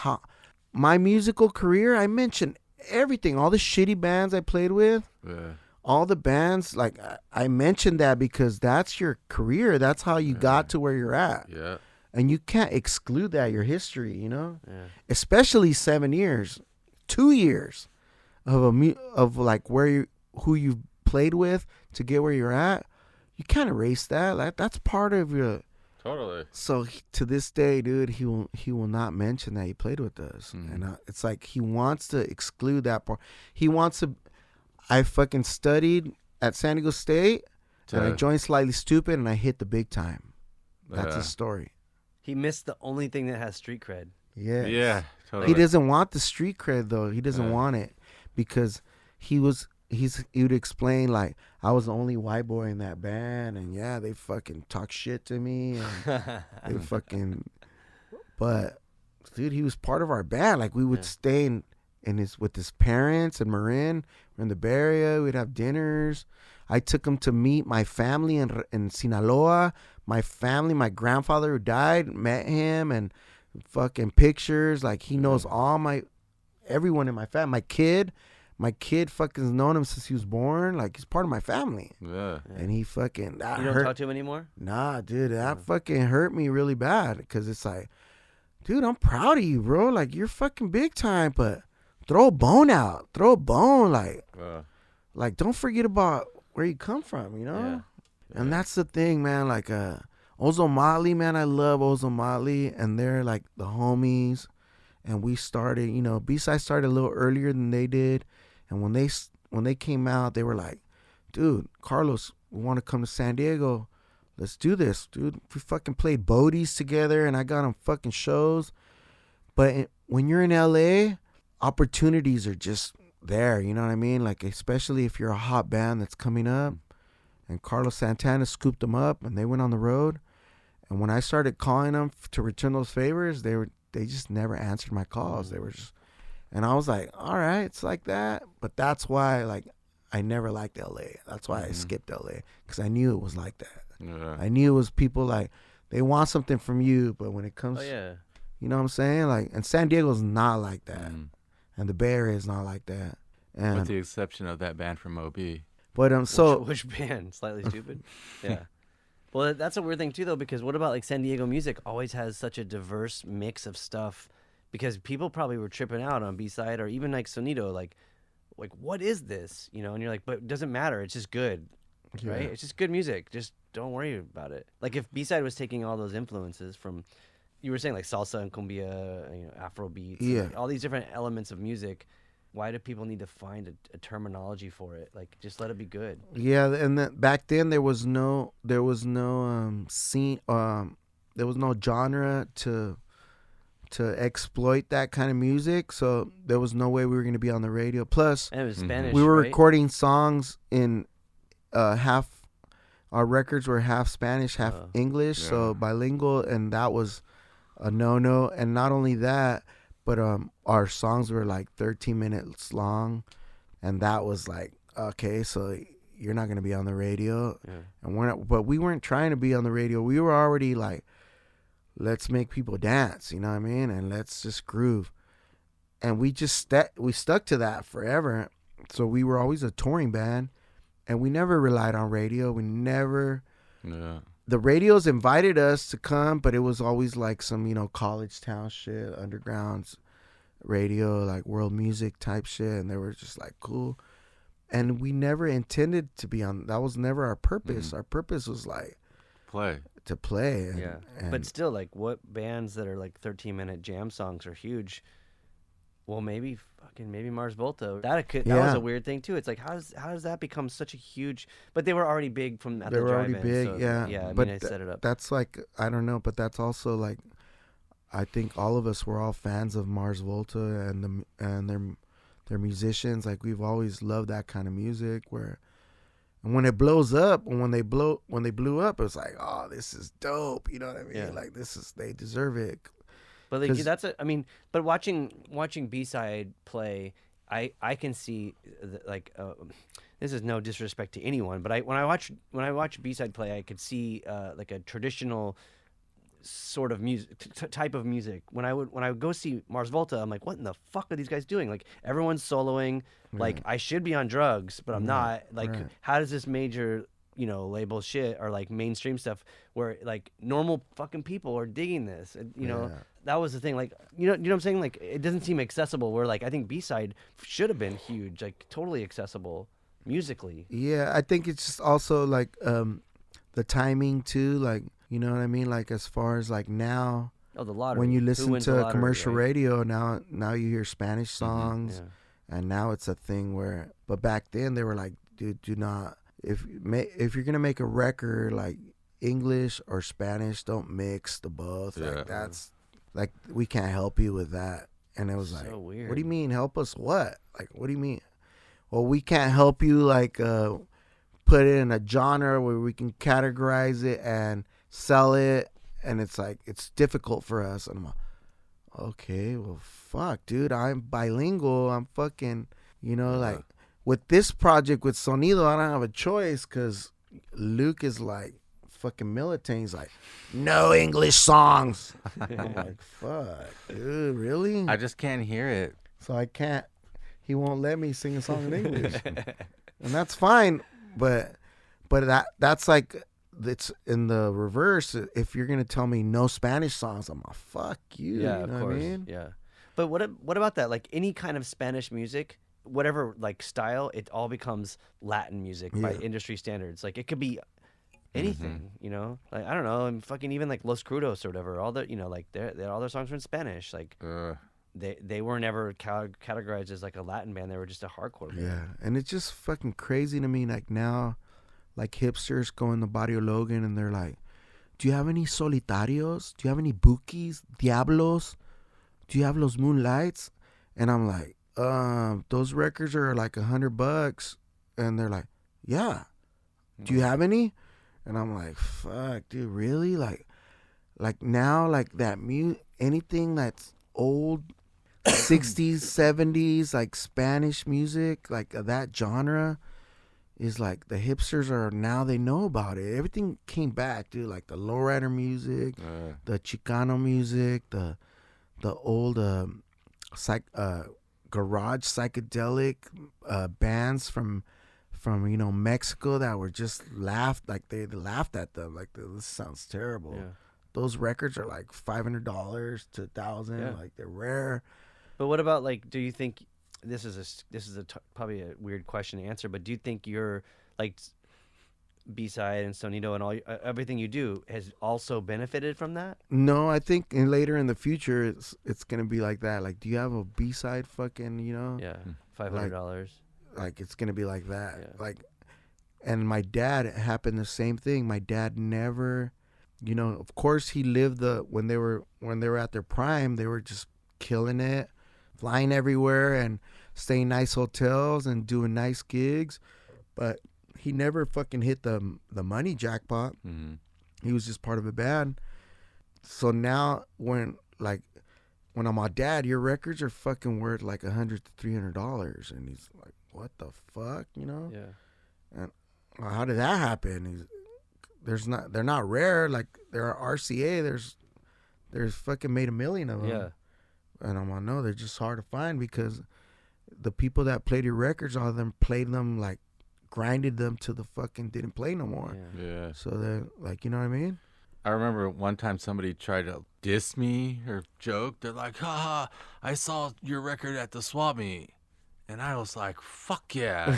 my musical career, I mentioned everything, all the shitty bands I played with. Yeah. All the bands, like, I mentioned that because that's your career. That's how you got to where you're at. Yeah. And you can't exclude that, your history, you know? Yeah. Especially 7 years, 2 years of like who you've played with to get where you're at. You can't erase that. Like, that's part of your. Totally. So to this day, dude, he will not mention that he played with us. Mm-hmm. And it's like he wants to exclude that part. He wants to. I fucking studied at San Diego State, and I joined Slightly Stupid, and I hit the big time. That's his story. He missed the only thing that has street cred. Yeah. Yeah, totally. He doesn't want the street cred, though. He doesn't want it because he would explain, like, I was the only white boy in that band, and yeah, they fucking talk shit to me, and they fucking, but dude, he was part of our band. Like, we would stay with his parents and Marin. We're in the Bay Area. We'd have dinners. I took him to meet my family in Sinaloa. My family, my grandfather who died, met him, and fucking pictures. Like, he knows everyone in my family. My kid fucking has known him since he was born. Like, he's part of my family. Yeah. And he fucking, that You don't hurt. talk to him anymore? Nah, dude, that fucking hurt me really bad. Because it's like, dude, I'm proud of you, bro. Like, you're fucking big time, but throw a bone out. Throw a bone. Like, don't forget about where you come from, you know? Yeah. And that's the thing, man. Like, Ozo Motley, man, I love Ozo Motley. And they're, like, the homies. And we started, you know, B-Side started a little earlier than they did. And when they came out, they were like, dude, Karlos, we want to come to San Diego. Let's do this, dude. We fucking played Bodie's together, and I got on fucking shows. But when you're in LA, opportunities are just there. You know what I mean? Like, especially if you're a hot band that's coming up. And Carlos Santana scooped them up, and they went on the road. And when I started calling them to return those favors, they just never answered my calls. They were just, and I was like, all right, it's like that. But that's why, like, I never liked LA. That's why I skipped LA, because I knew it was like that. Yeah. I knew it was people like, they want something from you, but when it comes, you know what I'm saying? Like, and San Diego's not like that, and the Bay Area is not like that. And with the exception of that band from OB. But so which band? Slightly Stupid. Yeah. Well, that's a weird thing too, though, because what about like San Diego music always has such a diverse mix of stuff, because people probably were tripping out on B-side or even like Sonido, like what is this? You know, and you're like, but it doesn't matter. It's just good, right? It's just good music. Just don't worry about it. Like if B-side was taking all those influences from, you were saying like salsa and cumbia, you know, Afro beats, like all these different elements of music. Why do people need to find a terminology for it? Like, just let it be good. Yeah, and back then there was no scene, there was no genre to exploit that kind of music. So there was no way we were going to be on the radio. Plus, and it was Spanish. We were right? recording songs in half. Our records were half Spanish, half English, so bilingual, and that was a no-no. And not only that, but our songs were like 13 minutes long, and that was like, okay, so you're not gonna be on the radio, and we're not. But we weren't trying to be on the radio. We were already like, let's make people dance, you know what I mean, and let's just groove. And we just stuck to that forever. So we were always a touring band, and we never relied on radio. We never. Yeah. The radios invited us to come, but it was always like some, you know, college town shit, underground radio, like world music type shit, and they were just like cool. And we never intended to be on. That was never our purpose. Our purpose was like to play. And, but still, like, what bands that are like 13-minute jam songs are huge? Well, maybe Mars Volta. That was a weird thing too. It's like, how does that become such a huge? But they were already big from at the drive-in. They were already big, so, yeah. I mean, I set it up. That's like, I don't know, but that's also like, I think all of us were all fans of Mars Volta and their musicians. Like, we've always loved that kind of music. And when it blows up, and when they blew up, it's like, oh, this is dope. You know what I mean? Yeah. Like, they deserve it. But like but watching B-side play, I can see this is no disrespect to anyone, but when I watch B-side play, I could see like a traditional sort of music type of music. When I would go see Mars Volta, I'm like, what in the fuck are these guys doing? Like, everyone's soloing. Like, I should be on drugs, but I'm not. Like, how does this major, you know, label shit or like mainstream stuff where like normal fucking people are digging this? You know, that was the thing. Like, you know what I'm saying? Like, it doesn't seem accessible. Where like, I think B-side should have been huge, like totally accessible musically. Yeah, I think it's just also like the timing too. Like, you know what I mean? Like, as far as like now, the lottery. When you listen to commercial radio, now you hear Spanish songs, and now it's a thing where. But back then they were like, dude, do not. If you're gonna make a record, like English or Spanish, don't mix the both. Like, that's like, we can't help you with that. And it was so like, weird. What do you mean help us? What? Like, what do you mean? Well, we can't help you like put it in a genre where we can categorize it and sell it. And it's like, it's difficult for us. And I'm like, okay, well, fuck, dude, I'm bilingual. I'm fucking, you know, like. With this project with Sonido, I don't have a choice, because Luke is like fucking militant. He's like, no English songs. I'm like, fuck, dude, really? I just can't hear it. So I can't. He won't let me sing a song in English, and that's fine. But that's like, it's in the reverse. If you're gonna tell me no Spanish songs, I'm like, fuck you. Yeah, you know of course. What I mean? Yeah. But what about that? Like, any kind of Spanish music, whatever like style, it all becomes Latin music by industry standards. Like, it could be anything, you know. Like, I don't know, and fucking even like Los Crudos or whatever. All their, you know, like all their songs were in Spanish. Like, they were never categorized as like a Latin band. They were just a hardcore band. Yeah, and it's just fucking crazy to me. Like, now, like hipsters go in the Barrio Logan and they're like, do you have any solitarios? Do you have any bookies? Diablos? Do you have Los Moonlights? And I'm like, those records are like $100. And they're like, yeah. Do you have any? And I'm like, fuck, dude, really? Like now, like that anything that's old 60s, 70s, like Spanish music, like that genre is like the hipsters are now, they know about it. Everything came back, dude, like the lowrider music, the Chicano music, the old garage psychedelic bands from Mexico that were just laughed, like they laughed at them, like this sounds terrible. Yeah. Those records are like $500 to $1,000, like they're rare. But what about, like, do you think this is probably a weird question to answer, but do you think your like B-side and Sonido and all everything you do has also benefited from that? No, I think later in the future it's gonna be like that. Like, do you have a B-side fucking Yeah, $500. Like it's gonna be like that. Yeah. Like, and my dad happened the same thing. My dad never, of course he lived when they were at their prime, they were just killing it, flying everywhere and staying nice hotels and doing nice gigs, but he never fucking hit the money jackpot. Mm-hmm. He was just part of a band. So now when I'm my dad, your records are fucking worth like $100 to $300, and he's like, what the fuck, Yeah. And how did that happen? They're not rare. Like, they're RCA. There's fucking made a million of them. Yeah. And I'm like, no, they're just hard to find because the people that played your records, all of them played them, like grinded them to the fucking didn't play no more. Yeah. So they're like, you know what I mean? I remember one time somebody tried to diss me or joke. They're like, haha, I saw your record at the swap meet. And I was like, fuck yeah.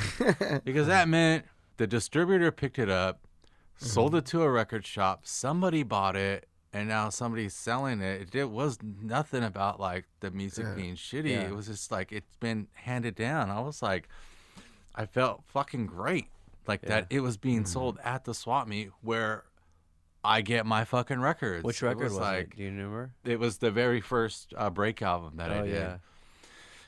Because that meant the distributor picked it up, sold it to a record shop, somebody bought it, and now somebody's selling it. It was nothing about like the music being shitty. Yeah. It was just like it's been handed down. I was like, I felt fucking great. Like that it was being sold at the swap meet where I get my fucking records. Which record was like, it? Do you remember? It was the very first break album that I did. Yeah.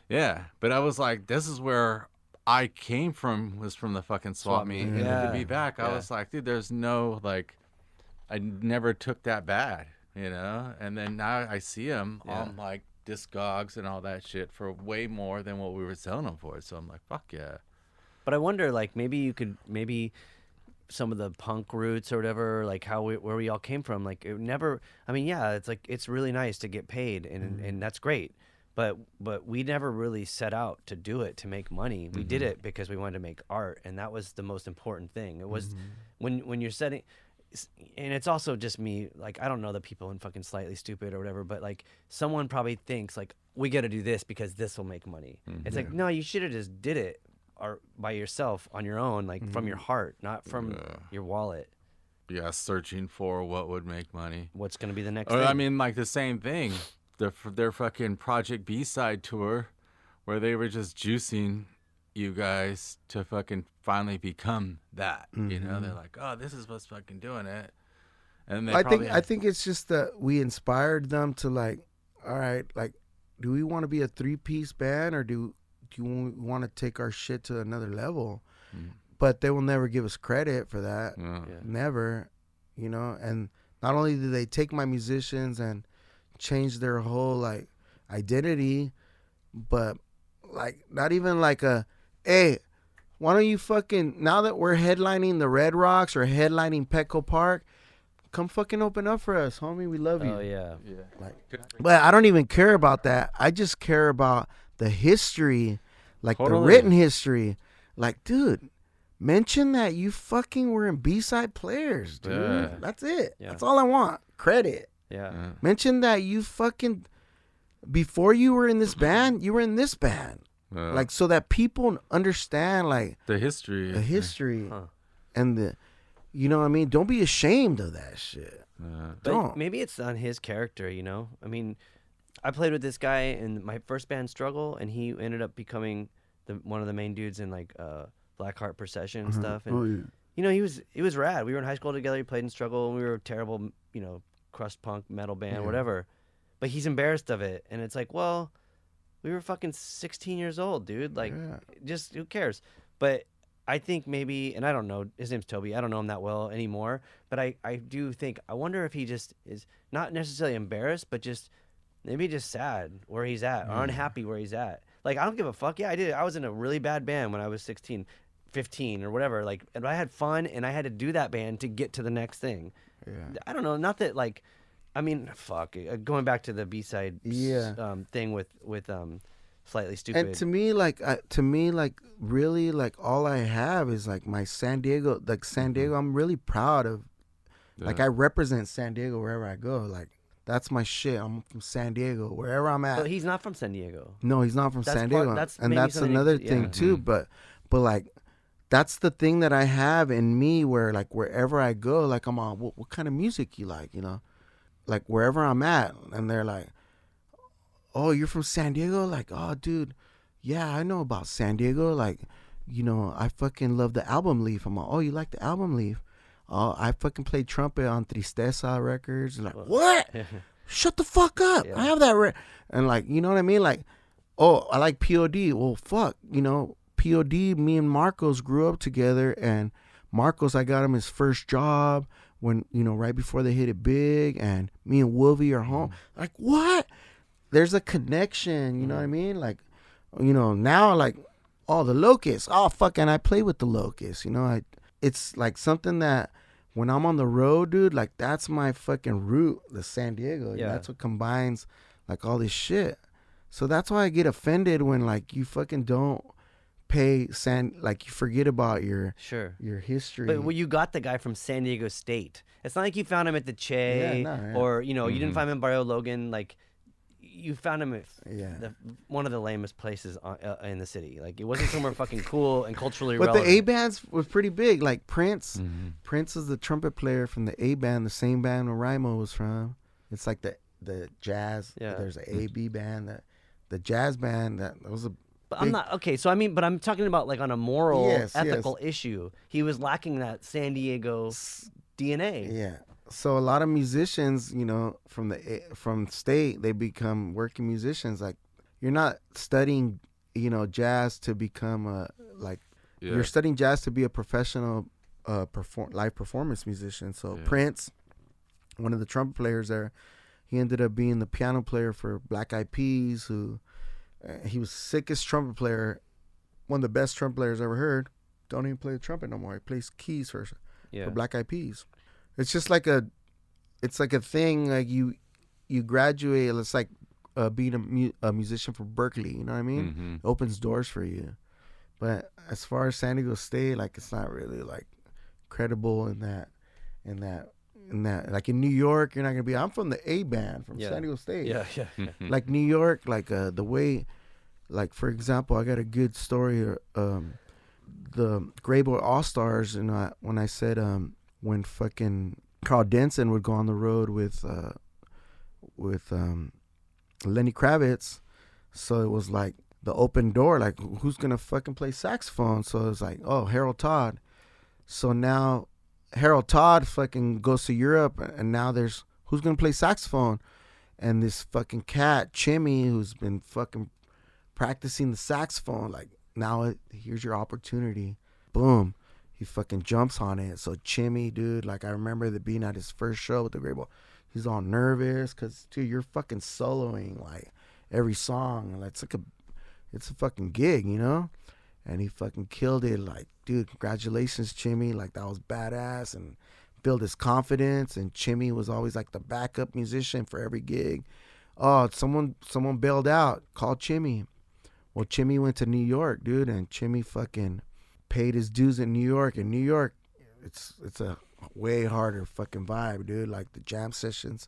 Yeah, but I was like, this is where I came from, was from the fucking swap meet. And to be back, I was like, dude, there's no, like, I never took that bad, And then now I see them on, like, Discogs and all that shit for way more than what we were selling them for. So I'm like, fuck yeah. But I wonder, like, maybe some of the punk roots or whatever, like where we all came from, like it never. I mean, yeah, it's like it's really nice to get paid, and that's great. But we never really set out to do it to make money. We did it because we wanted to make art, and that was the most important thing. It was when you're setting, and it's also just me. Like, I don't know the people in fucking Slightly Stoopid or whatever, but like someone probably thinks like we got to do this because this will make money. It's like, no, you should have just did it or by yourself on your own, like from your heart, not from your wallet. Yeah, searching for what would make money. What's gonna be the next Or, thing? I mean, like the same thing. Their fucking Project B-side tour where they were just juicing you guys to fucking finally become that. They're like, oh, this is what's fucking doing it. And they I think it's just that we inspired them to like, all right, like, do we want to be a 3-piece band or do you want to take our shit to another level? But they will never give us credit for that. Never, and not only did they take my musicians and change their whole like identity, but like not even like hey, why don't you fucking, now that we're headlining the Red Rocks or headlining Petco Park, come fucking open up for us, homie. We love you. Oh yeah. Like, but I don't even care about that. I just care about the history, like the written history. Like, dude, mention that you fucking were in B-side players, dude. Yeah. That's it. Yeah. That's all I want. Credit. Yeah. Mention that you fucking, before you were in this band, you were in this band. Like, so that people understand, like, the history. And the, you know what I mean? Don't be ashamed of that shit. But maybe it's on his character, I mean, I played with this guy in my first band, Struggle, and he ended up becoming one of the main dudes in like Blackheart Procession and stuff. And you know, he was rad. We were in high school together. He played in Struggle, and we were a terrible, you know, crust punk metal band, whatever. But he's embarrassed of it, and it's like, well, we were fucking 16 years old, dude. Like, just who cares? But I think maybe, and I don't know, his name's Toby. I don't know him that well anymore, but I do think, I wonder if he just is not necessarily embarrassed, but just maybe just sad where he's at, or unhappy where he's at. Like, I don't give a fuck. Yeah, I did. I was in a really bad band when I was 16, 15 or whatever. Like, and I had fun, and I had to do that band to get to the next thing. Yeah. I don't know. Not that, like, I mean, fuck. Going back to the B-side thing with Slightly Stupid. And to me, like, really, like, all I have is, like, my San Diego. Like, San Diego, I'm really proud of. Like, I represent San Diego wherever I go. Like, that's my shit. I'm from San Diego, wherever I'm at. But he's not from San Diego. No, he's not from San Diego. That's another thing, too. But, like, that's the thing that I have in me where, like, wherever I go, like, I'm on, what kind of music you like, you know? Like, wherever I'm at. And they're like, oh, you're from San Diego? Like, oh, dude, yeah, I know about San Diego. Like, you know, I fucking love the Album Leaf. I'm like, oh, you like the Album Leaf? Oh, I fucking played trumpet on Tristeza records. And like, what? Shut the fuck up. I have that. And like, you know what I mean? Like, oh, I like POD. Well, fuck, you know, POD, me and Marcos grew up together. And Marcos, I got him his first job when, you know, right before they hit it big. And me and Wolvie are home. Like, what? There's a connection, you know what I mean? Like, you know, now, like, oh, the Locust. Oh, fucking, I play with the Locust, you know? It's like something that when I'm on the road, dude, like, that's my fucking root, the San Diego. Yeah. That's what combines, like, all this shit. So that's why I get offended when, like, you fucking don't pay like, you forget about your history. But well, you got the guy from San Diego State. It's not like you found him at the Che or, you know, you didn't find him in Barrio Logan. Like, you found him at one of the lamest places in the city. Like, it wasn't somewhere fucking cool and culturally relevant. But the A bands was pretty big. Like Prince. Prince is the trumpet player from the A band, the same band where Raimo was from. It's like the jazz. Yeah. There's an A B band. The jazz band that was a. But I'm not okay. So I mean, but I'm talking about like on a moral, ethical issue. He was lacking that San Diego DNA. Yeah. So a lot of musicians, you know, from state, they become working musicians. Like, you're not studying, you know, jazz to become you're studying jazz to be a professional live performance musician. So Prince, one of the trumpet players there, he ended up being the piano player for Black Eyed Peas. Who he was sickest trumpet player, one of the best trumpet players I ever heard. Don't even play the trumpet no more. He plays keys for Black Eyed Peas. It's just like it's like a thing. Like you graduate. It's like being a musician for Berkeley. You know what I mean? It opens doors for you. But as far as San Diego State, like, it's not really like credible in that. Like in New York, you're not gonna be. I'm from the A band from San Diego State. Yeah. Like New York, like the way, like, for example, I got a good story. The Grey Boy All Stars, and when I said when fucking Carl Denson would go on the road with Lenny Kravitz, so it was like the open door, like, who's gonna fucking play saxophone? So it's like, oh, Harold Todd. So now Harold Todd fucking goes to Europe, and now there's who's gonna play saxophone? And this fucking cat, Chimmy, who's been fucking practicing the saxophone, like, now here's your opportunity. Boom. He fucking jumps on it. So Chimmy, dude, like, I remember being at his first show with the Great Boy. He's all nervous because, dude, you're fucking soloing like every song. And it's a fucking gig, you know? And he fucking killed it. Like, dude, congratulations, Chimmy. Like, that was badass, and built his confidence. And Chimmy was always like the backup musician for every gig. Oh, someone bailed out. Called Chimmy. Well, Chimmy went to New York, dude, and Chimmy fucking paid his dues in New York. In New York, it's a way harder fucking vibe, dude. Like, the jam sessions,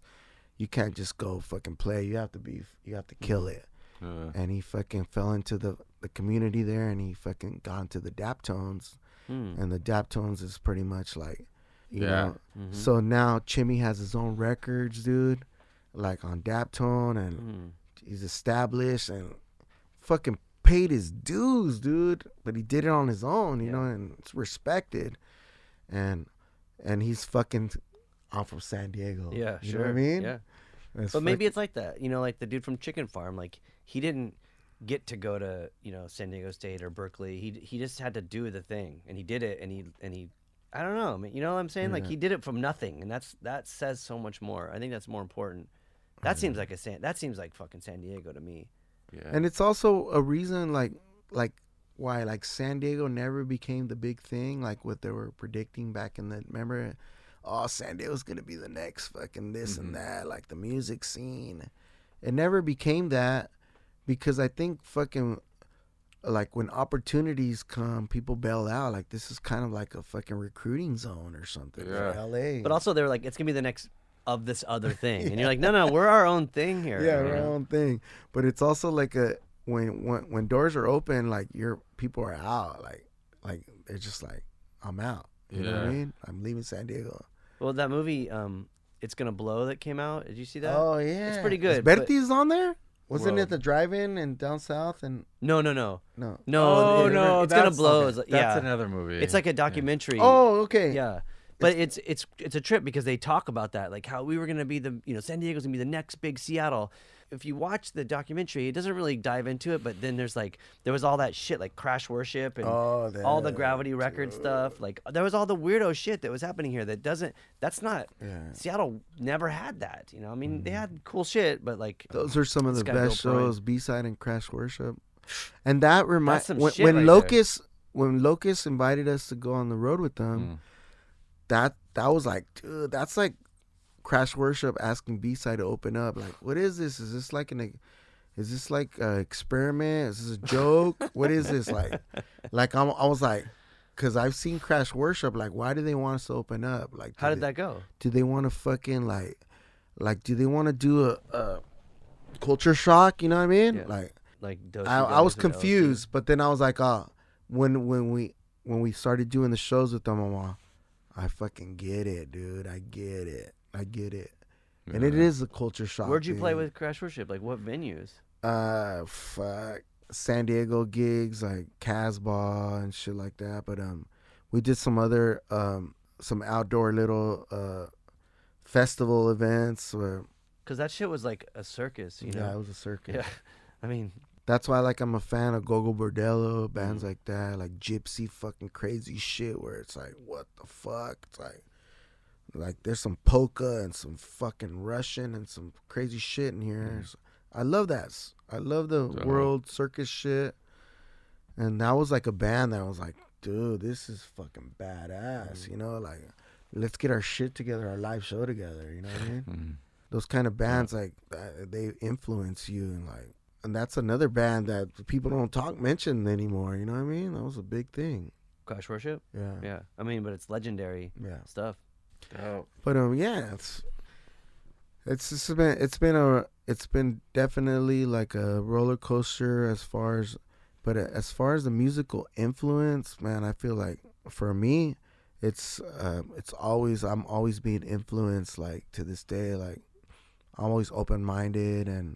you can't just go fucking play. You have to kill it. And he fucking fell into the community there, and he fucking got into the Daptones. And the Daptones is pretty much like, you know. So now Chimmy has his own records, dude, like on Daptone, and he's established and fucking paid his dues, dude. But he did it on his own, you know, and it's respected. and he's fucking. I'm from San Diego. Yeah, you sure. know what I mean? Yeah. It's But maybe it's like that, like the dude from Chicken Farm, like he didn't get to go to San Diego State or Berkeley. He just had to do the thing, and he did it, and he I don't know, you know what I'm saying? Like he did it from nothing, and that says so much more. I think that's more important. That seems like fucking San Diego to me. Yeah. And it's also a reason like why like San Diego never became the big thing, like what they were predicting back in the, remember, oh, San Diego's gonna be the next fucking this and that, like the music scene. It never became that because I think fucking like when opportunities come, people bail out. Like this is kind of like a fucking recruiting zone or something. Yeah. For LA. But also they're like, it's gonna be the next of this other thing, and you're like, no, we're our own thing here. Yeah, we're our own thing. But it's also like when doors are open, like people are out. Like they're just like, I'm out. You know what I mean? I'm leaving San Diego. Well, that movie, It's Gonna Blow, that came out. Did you see that? Oh yeah, It's pretty good. Is Bertie's on there? Wasn't Whoa. it the drive-in and down south and No. Oh no, no, It's Gonna that's- Blow. okay. Is, That's yeah, another movie. it's like a documentary. Oh, okay. Yeah. But it's a trip because they talk about that, like how we were gonna be the San Diego's gonna be the next big Seattle. If you watch the documentary, it doesn't really dive into it, but then there was all that shit like Crash Worship and all the Gravity Record stuff. Like there was all the weirdo shit that was happening here that's not Seattle never had that. I mean, they had cool shit, but like those are some of the it's gotta best go prime. shows, B-side and Crash Worship. And that reminds some when, shit when right Locust when Locust invited us to go on the road with them, that was like, dude, that's like Crash Worship asking B-side to open up. Like, what is this? Is this like an experiment? Is this a joke? What is this like? I was like, because I've seen Crash Worship. Like, why do they want us to open up? Like, how did that go? Do they want to fucking like do they want to do a culture shock? You know what I mean? Yeah. Like I was confused, but then I was like, when we started doing the shows with them, I'm all, I fucking get it, dude. I get it. And it is a culture shock. Where'd you thing. play with Crash Worship? Like what venues? Fuck, San Diego gigs like Casbah and shit like that. But we did some other some outdoor little festival events where. Cause that shit was like a circus, you know. Yeah, it was a circus. Yeah, I mean. That's why, like, I'm a fan of Gogo Bordello, bands like that, like gypsy fucking crazy shit where it's like, what the fuck? It's like there's some polka and some fucking Russian and some crazy shit in here. So I love that. I love the world circus shit. And that was like a band that was like, dude, this is fucking badass, you know? Like, let's get our shit together, our live show together, you know what I mean? Those kind of bands, like, they influence you and, like, and that's another band that people don't mention anymore. You know what I mean? That was a big thing. Crash Worship? Yeah. Yeah. I mean, but it's legendary stuff. Oh. But yeah, it's been definitely like a roller coaster as far as the musical influence, man, I feel like for me, I'm always being influenced, like, to this day. Like, I'm always open-minded and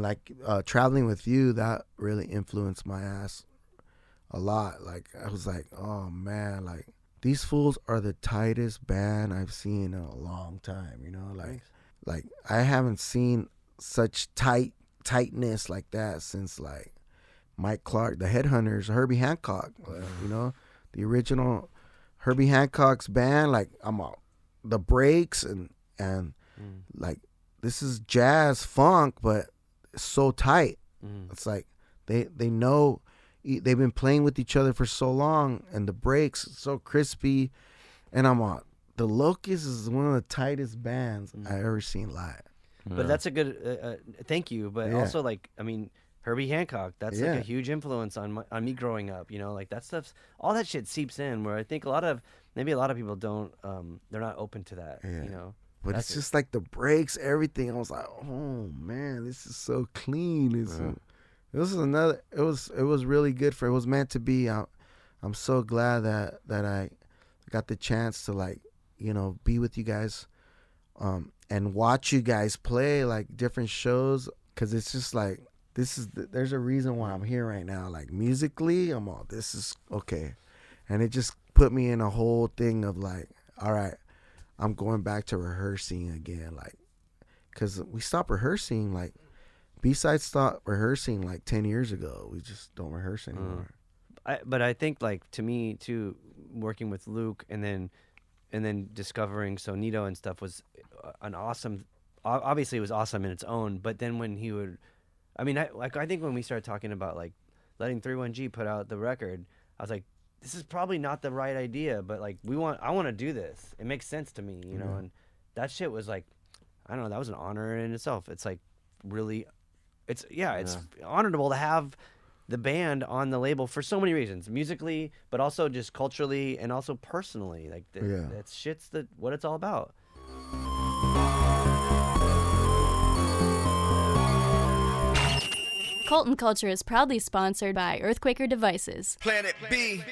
like traveling with you, that really influenced my ass a lot. Like, I was like, oh man, like, these fools are the tightest band I've seen in a long time, you know? Like I haven't seen such tightness like that since, like, Mike Clark, the Headhunters, Herbie Hancock, you know? The original Herbie Hancock's band, like, the breaks and like, this is jazz funk, but so tight. It's like they know they've been playing with each other for so long, and the breaks so crispy. And the Locust is one of the tightest bands I've ever seen live. But that's a good thank you. But also, like, I mean, Herbie Hancock, that's like a huge influence on me growing up. You know, like that stuff's all that shit seeps in. Where I think a lot of people don't they're not open to that. You know. But it's just like the breaks, everything. I was like, oh man, this is so clean. It was really good it was meant to be. I'm so glad that I got the chance to, like, you know, be with you guys, and watch you guys play, like, different shows. 'Cause it's just like, there's a reason why I'm here right now. Like, musically, this is okay. And it just put me in a whole thing of like, all right, I'm going back to rehearsing again. Like, because we stopped rehearsing, like, B-Side stopped rehearsing like 10 years ago. We just don't rehearse anymore. But I think, like, to me, too, working with Luke and then discovering Sonido and stuff was an awesome, obviously it was awesome in its own, but then when he would, I mean, I think when we started talking about, like, letting 31G put out the record, I was like, this is probably not the right idea, but, like, I want to do this. It makes sense to me, you know, and that shit was, like, I don't know, that was an honor in itself. It's, like, really, it's honorable to have the band on the label for so many reasons, musically, but also just culturally and also personally. Like, that shit's what it's all about. Colton Culture is proudly sponsored by Earthquaker Devices. Planet B.